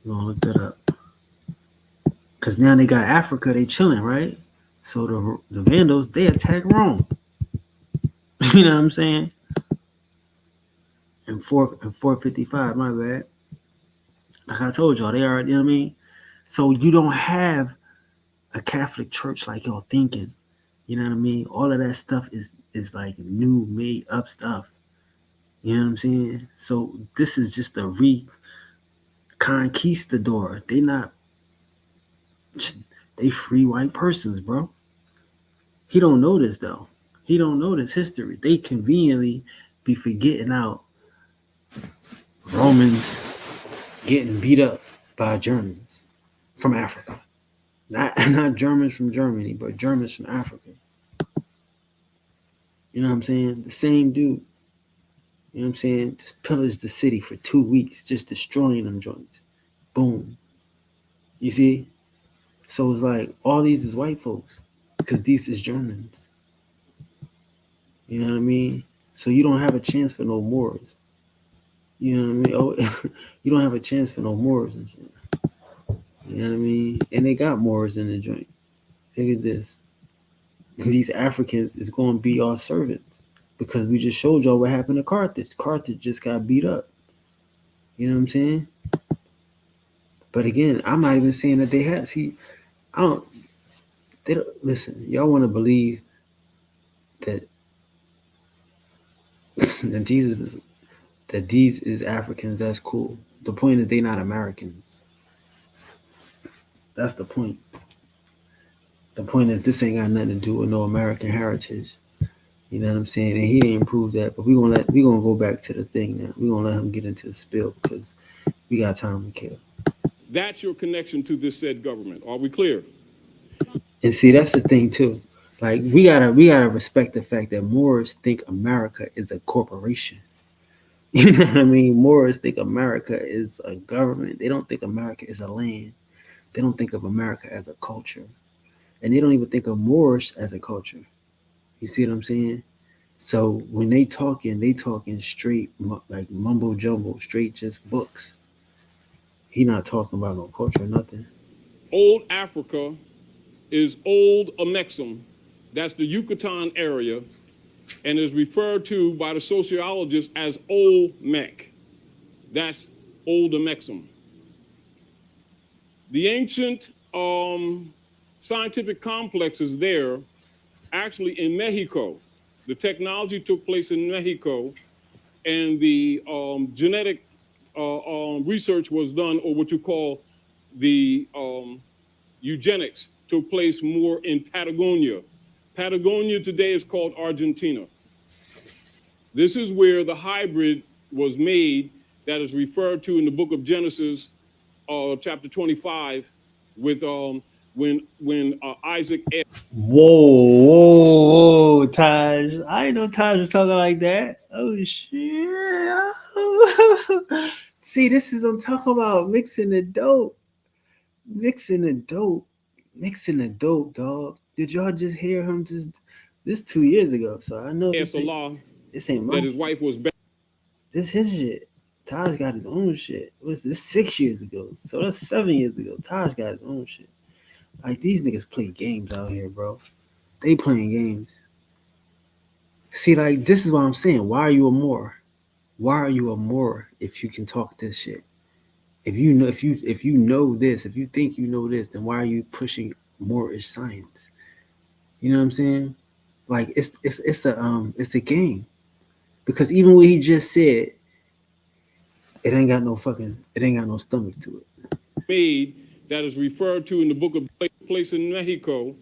We're gonna look that up. Because now they got Africa, they chilling, right? So the Vandals, they attack Rome. You know what I'm saying? In 455, my bad. Like I told y'all, they are, you know what I mean? So you don't have a Catholic church like y'all thinking. You know what I mean? All of that stuff is like new, made up stuff. You know what I'm saying? So this is just a reconquistador. They not, they free white persons, bro. He don't know this though. He don't know this history. They conveniently be forgetting out Romans getting beat up by Germans from Africa. Not Germans from Germany, but Germans from Africa. You know what I'm saying? The same dude. You know what I'm saying? Just pillaged the city for 2 weeks, just destroying them joints. Boom. You see? So it's like all these is white folks because these is Germans. You know what I mean? So you don't have a chance for no Moors. You know what I mean? Oh, you don't have a chance for no Moors and shit. You know what I mean? And they got Moors in the joint. Look at this. These Africans is going to be our servants because we just showed y'all what happened to Carthage. Carthage just got beat up. You know what I'm saying? But again, I'm not even saying that they had. See, they don't listen. Y'all want to believe that that these is Africans. That's cool. The point is they not Americans. That's the point. The point is this ain't got nothing to do with no American heritage. You know what I'm saying? And he didn't prove that. But we're gonna go back to the thing now. We're gonna let him get into the spill because we got time to kill. That's your connection to this said government. Are we clear? And see, that's the thing too. Like we gotta respect the fact that Moors think America is a corporation. You know what I mean? Moors think America is a government. They don't think America is a land. They don't think of America as a culture. And they don't even think of Moorish as a culture. You see what I'm saying? So when they talking straight like mumbo jumbo, straight just books. He not talking about no culture, nothing. Old Africa is Old Amexem. That's the Yucatan area, and is referred to by the sociologists as Old Mech. That's Old Amexem. The ancient scientific complexes there, actually in Mexico. The technology took place in Mexico, and the genetic research was done, or what you call the eugenics, took place more in Patagonia. Patagonia today is called Argentina. This is where the hybrid was made that is referred to in the book of Genesis, chapter 25, with when Isaac asked. Whoa, Taj. I didn't know Taj was talking like that. Oh shit. See, this is what I'm talking about. Mixing the dope. Mixing the dope. Mixing the dope, dog. Did y'all just hear him just this 2 years ago? So I know Allah this ain't my that his wife was back. this his shit. Taj got his own shit. What's this 6 years ago? So that's 7 years ago. Taj got his own shit. Like these niggas play games out here, bro. They playing games. See, like this is what I'm saying. Why are you a Moor? Why are you a Moor if you can talk this shit? If you know this, if you think you know this, then why are you pushing Moorish science? You know what I'm saying? Like it's a game. Because even what he just said, it ain't got no stomach to it. Made that is referred to in the book of place in Mexico,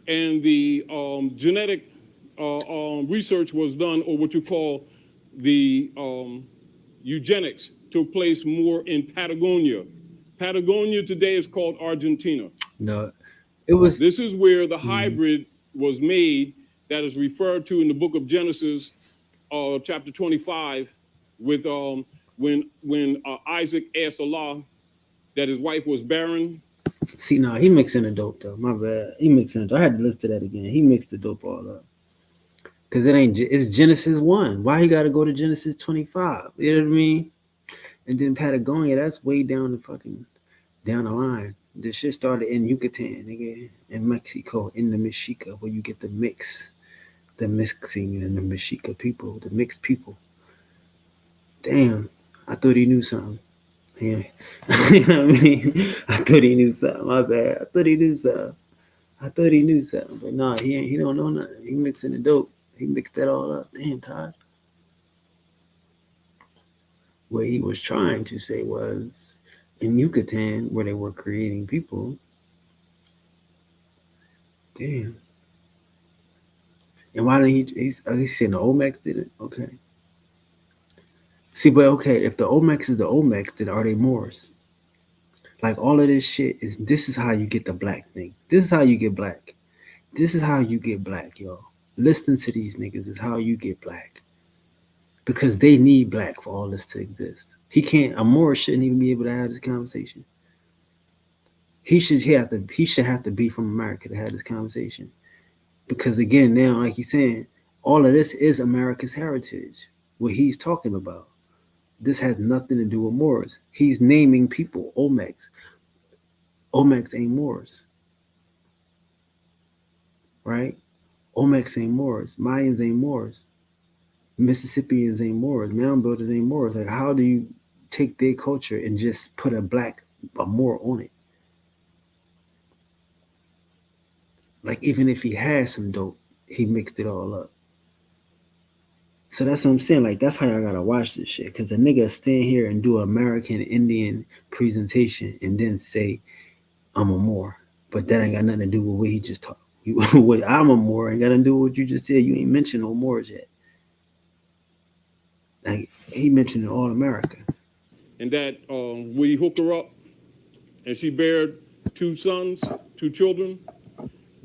and the genetic research was done, or what you call the eugenics, took place more in Patagonia. Patagonia today is called Argentina. No, it was. This is where the hybrid was made that is referred to in the book of Genesis, chapter 25, with when Isaac asked Allah that his wife was barren. See, nah, he mixing the dope though. My bad. He mixing it. I had to listen to that again. He mixed the dope all up. Cause it's Genesis 1. Why he gotta go to Genesis 25? You know what I mean? And then Patagonia, that's way down the line. The shit started in Yucatan, nigga, in Mexico, in the Mexica, where you get the mixing and the Mexica people, the mixed people. Damn, I thought he knew something. Yeah. You know what I mean? I thought he knew something. My bad. I thought he knew something. But nah, he don't know nothing. He mixing the dope. He mixed that all up. Damn, Todd. What he was trying to say was in Yucatan, where they were creating people. Damn. And why didn't he saying the Olmecs did it? Okay. See, but okay, if the Olmecs is the Olmecs, then are they Moors? Like all of this shit this is how you get the black thing. This is how you get black. This is how you get black, y'all. Listening to these niggas is how you get black. Because they need black for all this to exist. A Moor shouldn't even be able to have this conversation. He should have to be from America to have this conversation. Because again, now, like he's saying, all of this is America's heritage. What he's talking about. This has nothing to do with Moors. He's naming people Olmecs. Olmecs ain't Moors. Right? Olmecs ain't Moors. Mayans ain't Moors. Mississippians ain't Moors. Mound builders ain't Moors. Like, how do you take their culture and just put a Moor on it? Like, even if he had some dope, he mixed it all up. So that's what I'm saying. Like, that's how y'all gotta watch this shit. Because a nigga stand here and do an American Indian presentation and then say, I'm a Moor. But that ain't got nothing to do with what he just talked. What I'm a Moor ain't got nothing to do with what you just said. You ain't mentioned no Moors yet. Like, he mentioned all America. And that we hooked her up and she bared 2 sons, 2 children.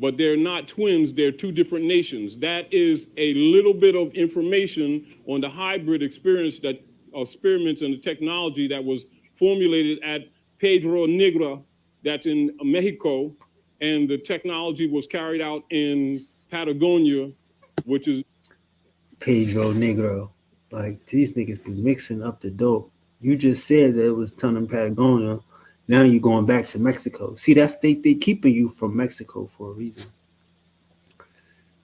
But they're not twins, they're 2 different nations. That is a little bit of information on the hybrid experiments and the technology that was formulated at Pedro Negra, that's in Mexico, and the technology was carried out in Patagonia, which is Pedro Negro. Like, these niggas be mixing up the dope. You just said that it was done in Patagonia. Now you're going back to Mexico. See, that's they keeping you from Mexico for a reason.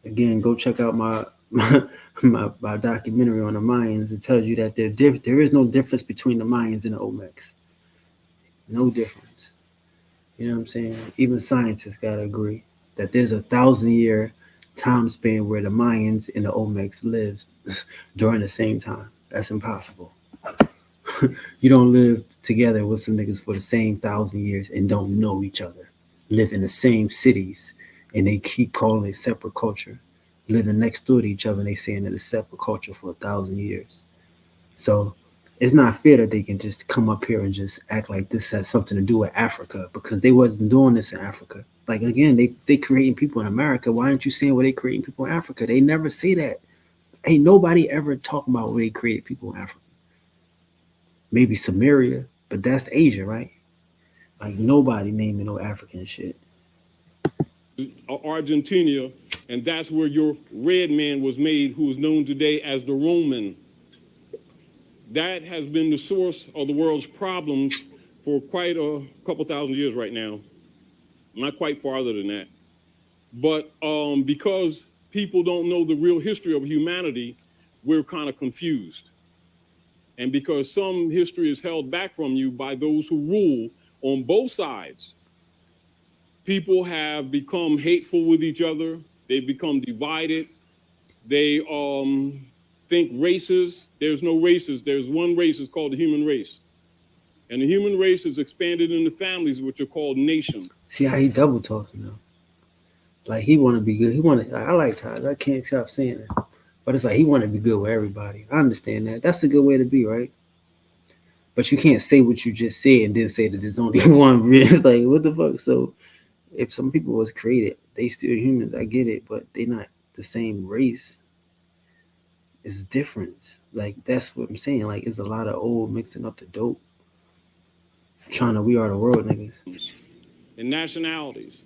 Again, go check out my documentary on the Mayans. It tells you that there is no difference between the Mayans and the Olmecs. No difference. You know what I'm saying? Even scientists gotta agree that there's a 1,000 year time span where the Mayans and the Olmecs lived during the same time. That's impossible. You don't live together with some niggas for the same 1,000 years and don't know each other. Live in the same cities and they keep calling it separate culture. Living next door to each other and they saying that it's separate culture for 1,000 years. So it's not fair that they can just come up here and just act like this has something to do with Africa because they wasn't doing this in Africa. Like again, they creating people in America. Why aren't you saying where they creating people in Africa? They never say that. Ain't nobody ever talking about where they created people in Africa. Maybe Samaria, but that's Asia, right? Like nobody naming no African shit. Argentina, and that's where your red man was made, who is known today as the Roman. That has been the source of the world's problems for quite a couple thousand years right now. Not quite farther than that. But because people don't know the real history of humanity, we're kind of confused. And because some history is held back from you by those who rule on both sides, people have become hateful with each other. They've become divided. They think races. There's no races. There's one race. It's called the human race. And the human race is expanded into families, which are called nations. See how he double talking though. Like he want to be good. He want to. I like Todd. I can't stop saying it. But it's like he want to be good with everybody. I understand that. That's a good way to be, right? But you can't say what you just said and then say that there's only one. It's like what the fuck. So if some people was created, they still humans. I get it, but they not the same race. It's different. Like that's what I'm saying. Like it's a lot of old mixing up the dope, trying to we are the world niggas. And nationalities.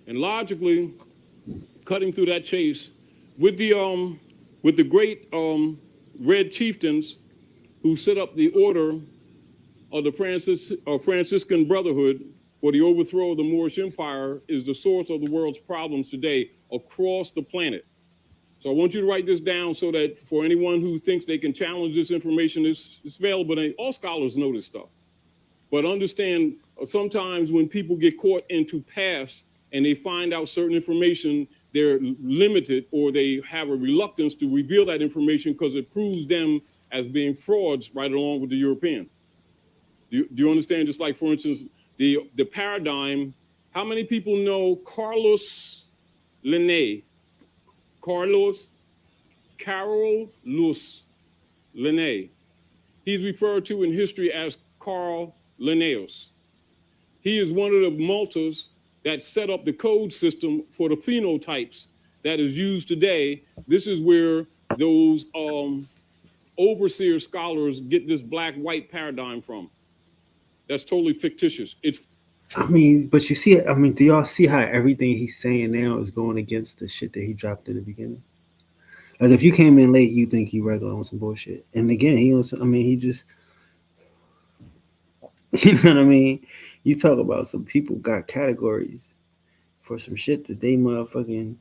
And logically, cutting through that chase with the great red chieftains who set up the order of the Franciscan Brotherhood for the overthrow of the Moorish Empire is the source of the world's problems today across the planet. So I want you to write this down so that for anyone who thinks they can challenge this information, it's available. All scholars know this stuff. But understand, sometimes when people get caught into paths and they find out certain information, they're limited or they have a reluctance to reveal that information because it proves them as being frauds right along with the European. Do you understand? Just like, for instance, the paradigm, how many people know Carlos Linné? Carlos Linné. He's referred to in history as Carl Linnaeus. He is one of the Maltas that set up the code system for the phenotypes that is used today. This is where those overseer scholars get this black-white paradigm from. That's totally fictitious. I mean, but you see it. I mean, do y'all see how everything he's saying now is going against the shit that he dropped in the beginning? Like, if you came in late, you think he regular on some bullshit. And again, he was. I mean, he just. You know what I mean? You talk about some people got categories for some shit that they motherfucking.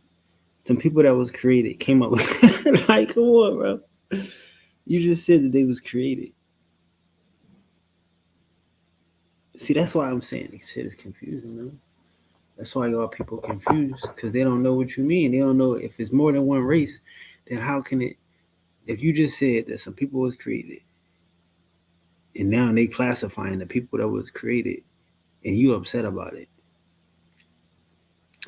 Some people that was created came up with. Like, come on, bro. You just said that they was created. See, that's why I'm saying this shit is confusing, man. That's why y'all people confused because they don't know what you mean. They don't know if it's more than one race. Then how can it? If you just said that some people was created, and now they classifying the people that was created, and you upset about it,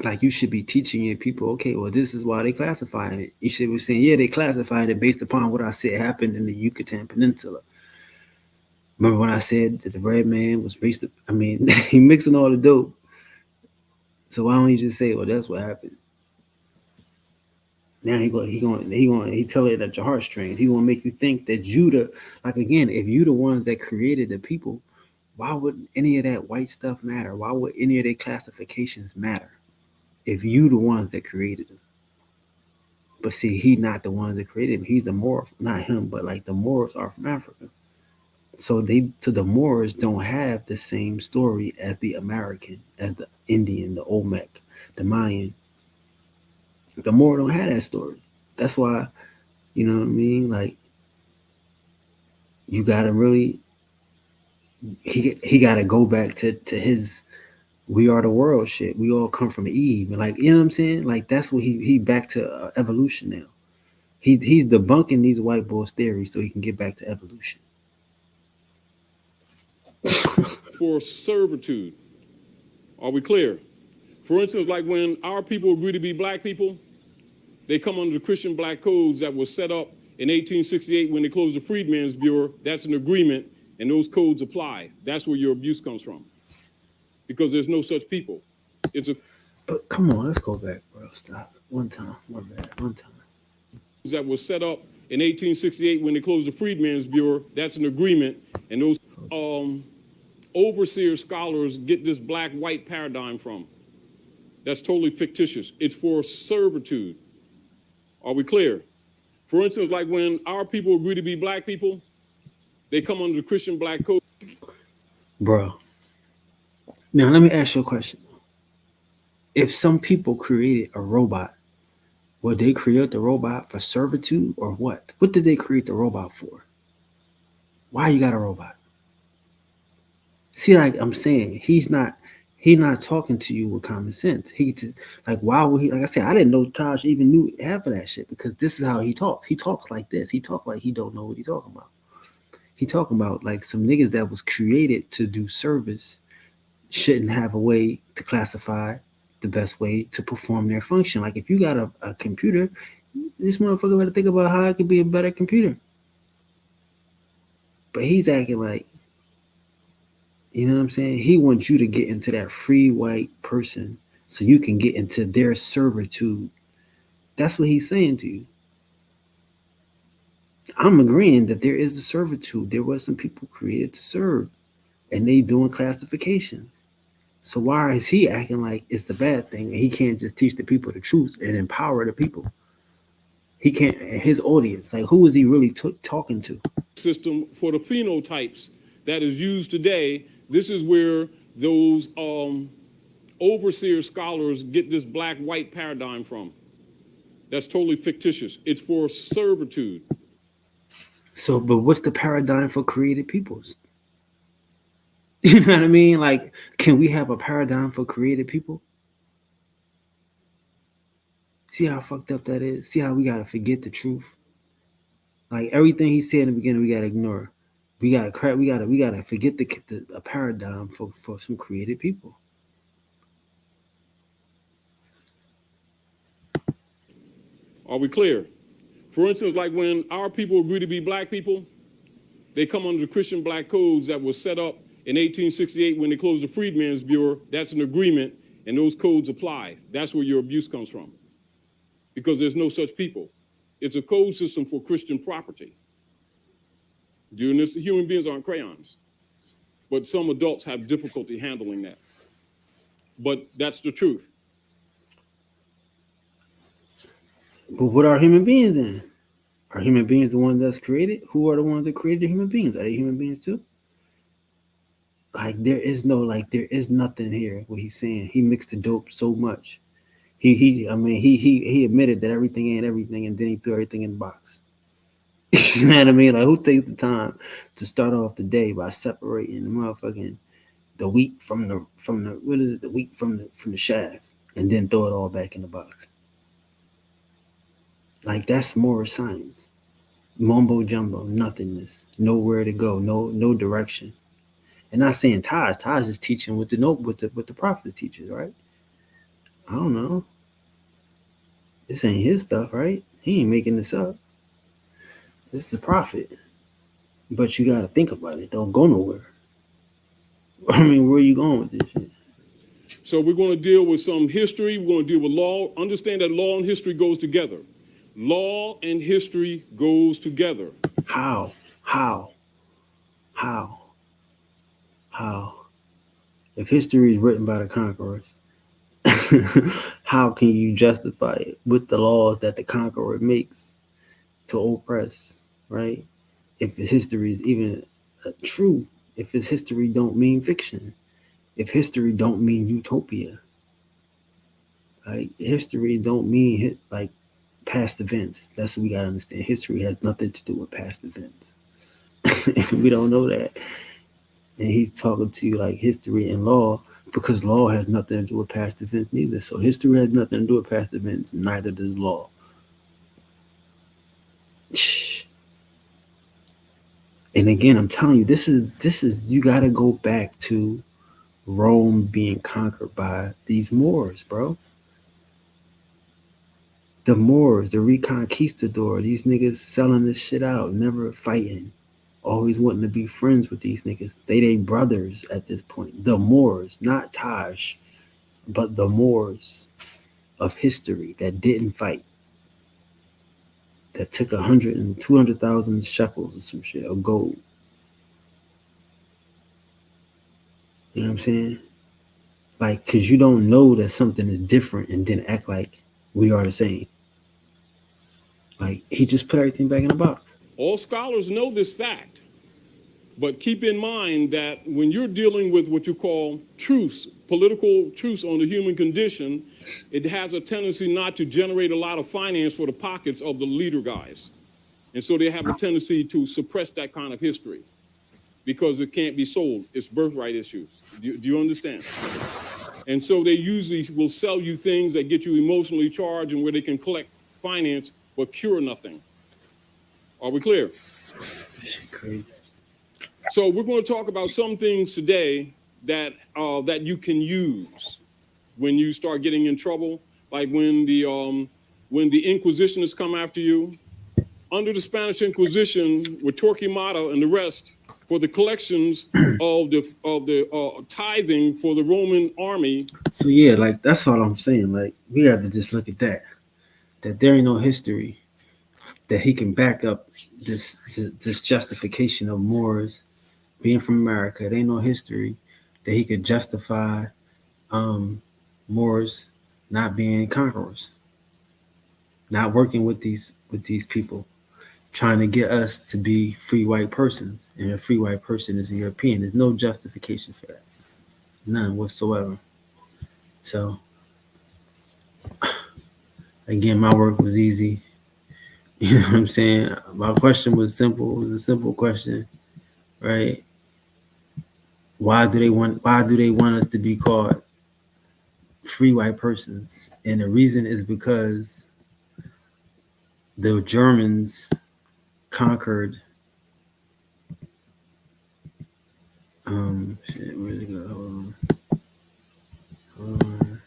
like you should be teaching your people. Okay, well, this is why they classifying it. You should be saying, yeah, they classified it based upon what I said happened in the Yucatan Peninsula. Remember when I said that the red man was based? I mean, he mixing all the dope. So why don't he just say, well, that's what happened? Now he tell it at your heartstrings. He gonna make you think that Judah, like again, if you the ones that created the people, why would any of that white stuff matter? Why would any of their classifications matter? If you the ones that created them. But see, he not the ones that created him. He's a Moor, not him, but like the Moors are from Africa. So the Moors don't have the same story as the American, as the Indian, the Olmec, the Mayan. The Moor don't have that story. That's why, you know what I mean? Like, you gotta really he gotta go back to his We are the world shit. We all come from Eve. And like, you know what I'm saying? Like that's what he back to evolution now. He's debunking these white boys' theories so he can get back to evolution. For servitude. Are we clear? For instance, like when our people agree to be black people, they come under the Christian black codes that was set up in 1868 when they closed the Freedmen's Bureau. That's an agreement, and those codes apply. That's where your abuse comes from. Because there's no such people. It's a But come on, let's go back, bro. Stop. One time. My bad. One time. that was set up in 1868 when they closed the Freedmen's Bureau. That's an agreement, and those overseer scholars get this black-white paradigm from. That's totally fictitious. It's for servitude. Are we clear? For instance, like when our people agree to be black people, they come under the Christian black code. Bro. Now let me ask you a question. If some people created a robot, would they create the robot for servitude or what? What did they create the robot for? Why you got a robot? See, like I'm saying, he's not talking to you with common sense. He just like why would he like I said, I didn't know Taj even knew half of that shit because this is how he talks. He talks like this. He talks like he don't know what he's talking about. He talking about like some niggas that was created to do service shouldn't have a way to classify the best way to perform their function. Like if you got a computer, this motherfucker better think about how it could be a better computer. But he's acting like, you know what I'm saying? He wants you to get into that free white person so you can get into their servitude. That's what he's saying to you. I'm agreeing that there is a servitude. There was some people created to serve, and they doing classifications. So why is he acting like it's the bad thing and he can't just teach the people the truth and empower the people? He can't. His audience, like who is he really talking to? System for the phenotypes that is used today. This is where those overseer scholars get this black-white paradigm from. That's totally fictitious. It's for servitude. So, but what's the paradigm for created peoples? You know what I mean? Like, can we have a paradigm for created people? See how fucked up that is? See how we gotta forget the truth? Like everything he said in the beginning, we gotta ignore. We gotta forget the paradigm for some created people. Are we clear? For instance, like when our people agree to be black people, they come under the Christian black codes that was set up in 1868 when they closed the Freedmen's Bureau. That's an agreement, and those codes apply. That's where your abuse comes from. Because there's no such people. It's a code system for Christian property. Doing this, human beings aren't crayons. But some adults have difficulty handling that. But that's the truth. But what are human beings then? Are human beings the ones that's created? Who are the ones that created human beings? Are they human beings too? Like there is nothing here. What he's saying, he mixed the dope so much. He admitted that everything ain't everything, and then he threw everything in the box. You know what I mean? Like who takes the time to start off the day by separating the motherfucking the wheat from the what is it? The wheat from the shaft, and then throw it all back in the box. Like that's Moorish science. Mumbo jumbo, nothingness, nowhere to go, no direction. And not saying Taj is teaching with the prophets teaches, right? I don't know. This ain't his stuff, right? He ain't making this up. This is the prophet. But you gotta think about it. Don't go nowhere. I mean, where are you going with this shit? So we're going to deal with some history. We're going to deal with law. Understand that law and history goes together. Law and history goes together. How? If history is written by the conquerors, how can you justify it with the laws that the conqueror makes to oppress, right? If his history is even true, if his history don't mean fiction, if history don't mean utopia, like history don't mean like past events. That's what we gotta understand. History has nothing to do with past events. We don't know that. And he's talking to you like history and law because law has nothing to do with past events neither. So history has nothing to do with past events, neither does law. And again, I'm telling you, this is you got to go back to Rome being conquered by these Moors, bro. The Moors, the Reconquistador, these niggas selling this shit out, never fighting, always wanting to be friends with these niggas. They brothers at this point. The Moors, not Taj, but the Moors of history that didn't fight, that took 200,000 shekels or some shit of gold. You know what I'm saying? Like, cause you don't know that something is different and then act like we are the same. Like, he just put everything back in the box. All scholars know this fact. But keep in mind that when you're dealing with what you call truths, political truths on the human condition, it has a tendency not to generate a lot of finance for the pockets of the leader guys. And so they have a tendency to suppress that kind of history because it can't be sold. It's birthright issues. Do you understand? And so they usually will sell you things that get you emotionally charged and where they can collect finance but cure nothing. Are we clear? Crazy. So we're going to talk about some things today that that you can use when you start getting in trouble, like when the Inquisitionists come after you. Under the Spanish Inquisition, with Torquemada and the rest, for the collections of the tithing for the Roman army. So yeah, like that's all I'm saying. Like we have to just look at that. That there ain't no history that he can back up this justification of Moors being from America. It ain't no history that he could justify Moors not being conquerors, not working with these people, trying to get us to be free white persons, and a free white person is a European. There's no justification for that, none whatsoever. So again, my work was easy. You know what I'm saying? My question was simple. It was a simple question, right? Why do they want us to be called free white persons? And the reason is because the Germans conquered where's it go? Hold on.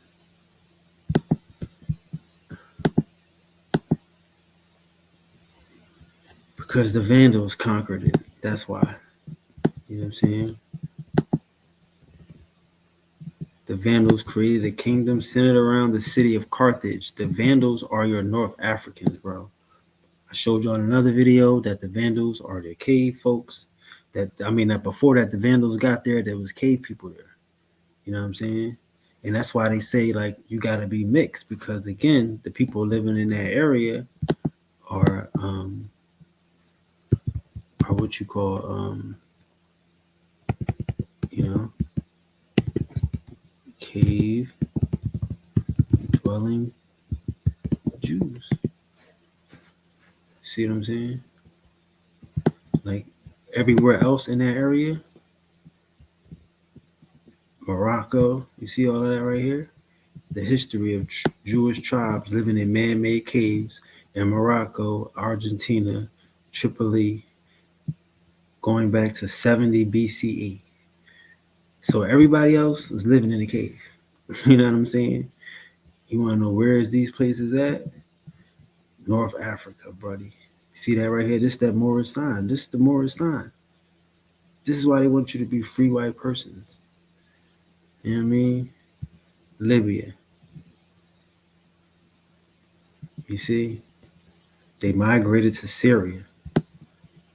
Because the Vandals conquered it. That's why. You know what I'm saying? The Vandals created a kingdom centered around the city of Carthage. The Vandals are your North Africans, bro. I showed you on another video that the Vandals are the cave folks. That before that the Vandals got there was cave people there. You know what I'm saying? And that's why they say like you gotta be mixed, because again, the people living in that area are what you call cave dwelling Jews. See what I'm saying? Like everywhere else in that area, Morocco, you see all of that right here? The history of Jewish tribes living in man-made caves in Morocco, Argentina, Tripoli, going back to 70 BCE. So everybody else is living in a cave. You know what I'm saying? You want to know where is these places at? North Africa, buddy. See that right here? This is that Moorish sign. This is the Moorish sign. This is why they want you to be free white persons. You know what I mean? Libya. You see? They migrated to Syria.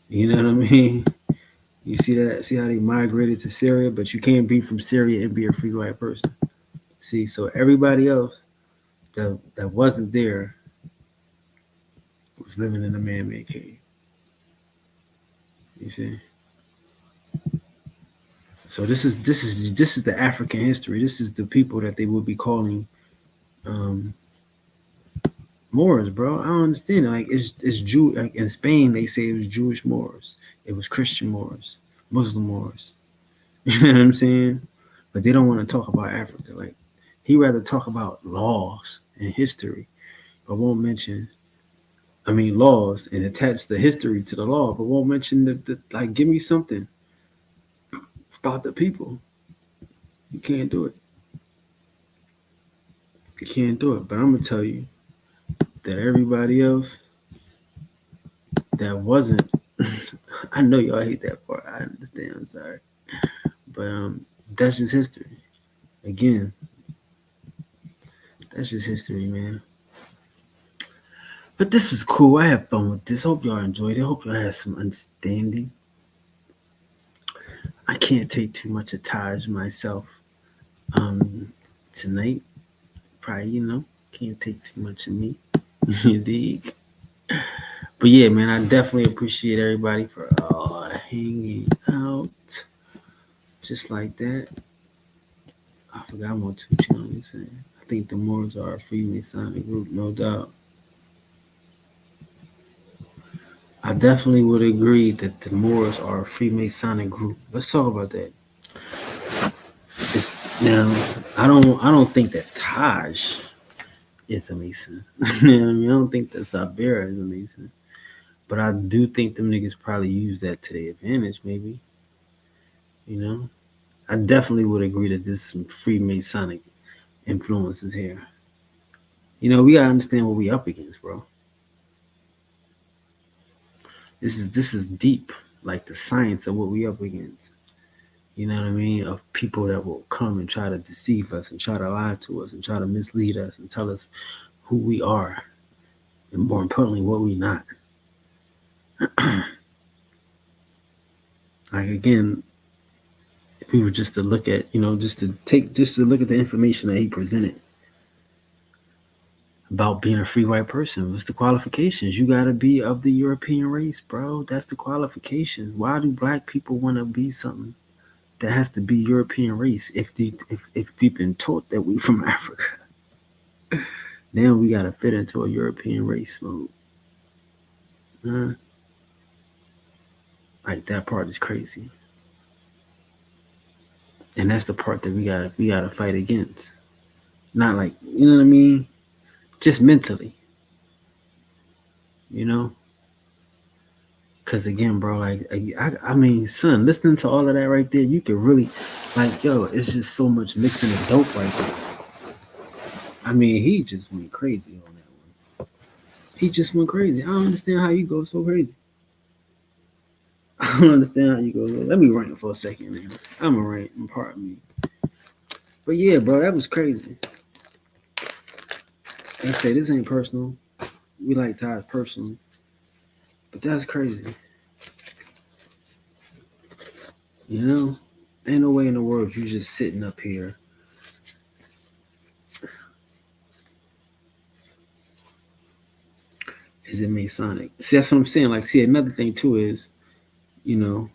You know what I mean? You see that? See how they migrated to Syria? But you can't be from Syria and be a free white person. See, so everybody else that wasn't there was living in a man-made cave. You see? So this is the African history. This is the people that they would be calling Moors, bro. I don't understand. Like it's Jew. Like in Spain, they say it was Jewish Moors. It was Christian Moors, Muslim Moors. You know what I'm saying? but they don't want to talk about Africa. Like he rather talk about laws and history, but won't mention. I mean laws and attach the history to the law, but won't mention the like. Give me something about the people. You can't do it. You can't do it. But I'm gonna tell you that everybody else that wasn't. I know y'all hate that part. I understand. I'm sorry, but that's just history. Again, that's just history, man. But this was cool. I had fun with this. Hope y'all enjoyed it. Hope y'all had some understanding. I can't take too much of Taj myself tonight. Probably, can't take too much of me. You dig? But yeah, man, I definitely appreciate everybody for hanging out. Just like that. I forgot I'm on two channels. I think the Moors are a Freemasonic group, no doubt. I definitely would agree that the Moors are a Freemasonic group. Let's talk about that. Now, I don't think that Taj is a Mason. You know what I mean? I don't think that Sabera is a Mason. But I do think them niggas probably use that to their advantage, maybe. You know? I definitely would agree that there's some Freemasonic influences here. We gotta understand what we up against, bro. This is deep, like the science of what we up against. You know what I mean? Of people that will come and try to deceive us and try to lie to us and try to mislead us and tell us who we are and more importantly what we not. Like again, if we were just to look at, just to look at the information that he presented about being a free white person, what's the qualifications? You gotta be of the European race, bro. That's the qualifications. Why do black people want to be something that has to be European race if we've been taught that we from Africa? Now we gotta fit into a European race mode. Like that part is crazy, and that's the part that we gotta fight against. Not like what I mean, just mentally, you know. Cause again, bro, like I mean, son, listening to all of that right there, you can really, like, yo, it's just so much mixing of dope right there. I mean, he just went crazy on that one. He just went crazy. I don't understand how you go so crazy. I don't understand how you go. Let me rant for a second, man. I'm a rant, and pardon me. But yeah, bro, that was crazy. I say this ain't personal. We like Todd personally, but that's crazy. Ain't no way in the world you just sitting up here. Is it Masonic? See, that's what I'm saying. Like, see, another thing too is, you know,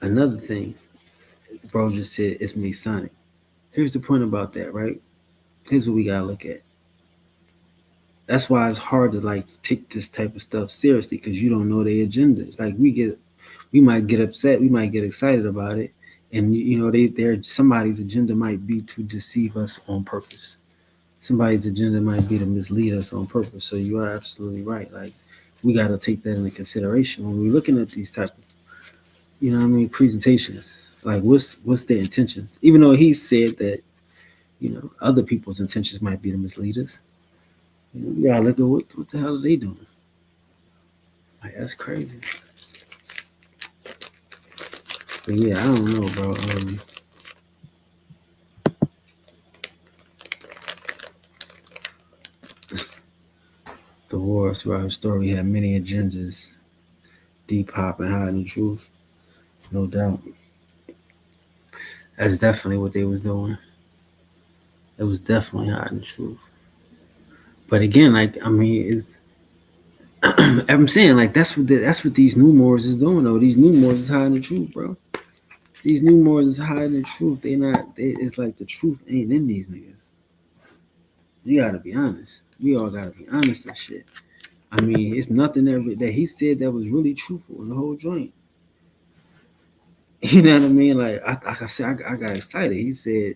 another thing. Bro just said it's Masonic. Here's the point about that, right? Here's what we gotta look at. That's why it's hard to like take this type of stuff seriously because you don't know their agendas. Like we might get upset, we might get excited about it, and somebody's agenda might be to deceive us on purpose. Somebody's agenda might be to mislead us on purpose. So you are absolutely right. Like we got to take that into consideration when we're looking at these type of, presentations. Like what's their intentions? Even though he said that, other people's intentions might be to mislead us. We gotta look at what the hell are they doing? Like that's crazy. But yeah, I don't know, bro. The wars throughout our story had many agendas, deep hop and hiding the truth, no doubt. That's definitely what they was doing. It was definitely hiding the truth. But again, like I mean, it's I'm saying like that's what these new Moors is doing though. These new Moors is hiding the truth, bro. These new Moors is hiding the truth. It's like the truth ain't in these niggas. You gotta be honest. We all gotta be honest and shit. I mean, it's nothing that he said that was really truthful in the whole joint. You know what I mean? Like I said, I got excited. He said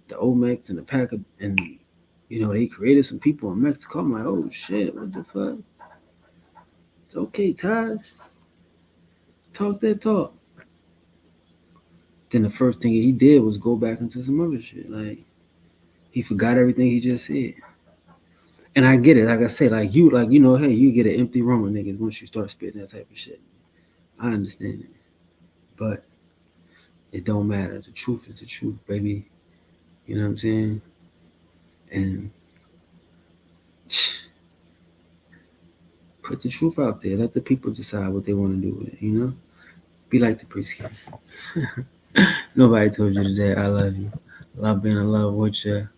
the Olmecs and the Pack and they created some people in Mexico. I'm like, oh shit, what the fuck? It's okay, Taj. Talk that talk. Then the first thing he did was go back into some other shit. Like he forgot everything he just said. And I get it. Like I said, hey, you get an empty room of niggas once you start spitting that type of shit. I understand it. But it don't matter. The truth is the truth, baby. You know what I'm saying? And put the truth out there. Let the people decide what they want to do with it, Be like the priest. Nobody told you today, I love you. Love being in love with you.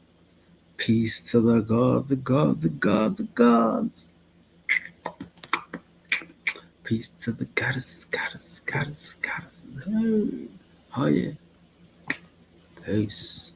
Peace to the God, the God, the God, the gods. Peace to the goddesses, goddesses, goddesses, goddesses. Hey. Oh, yeah. Peace.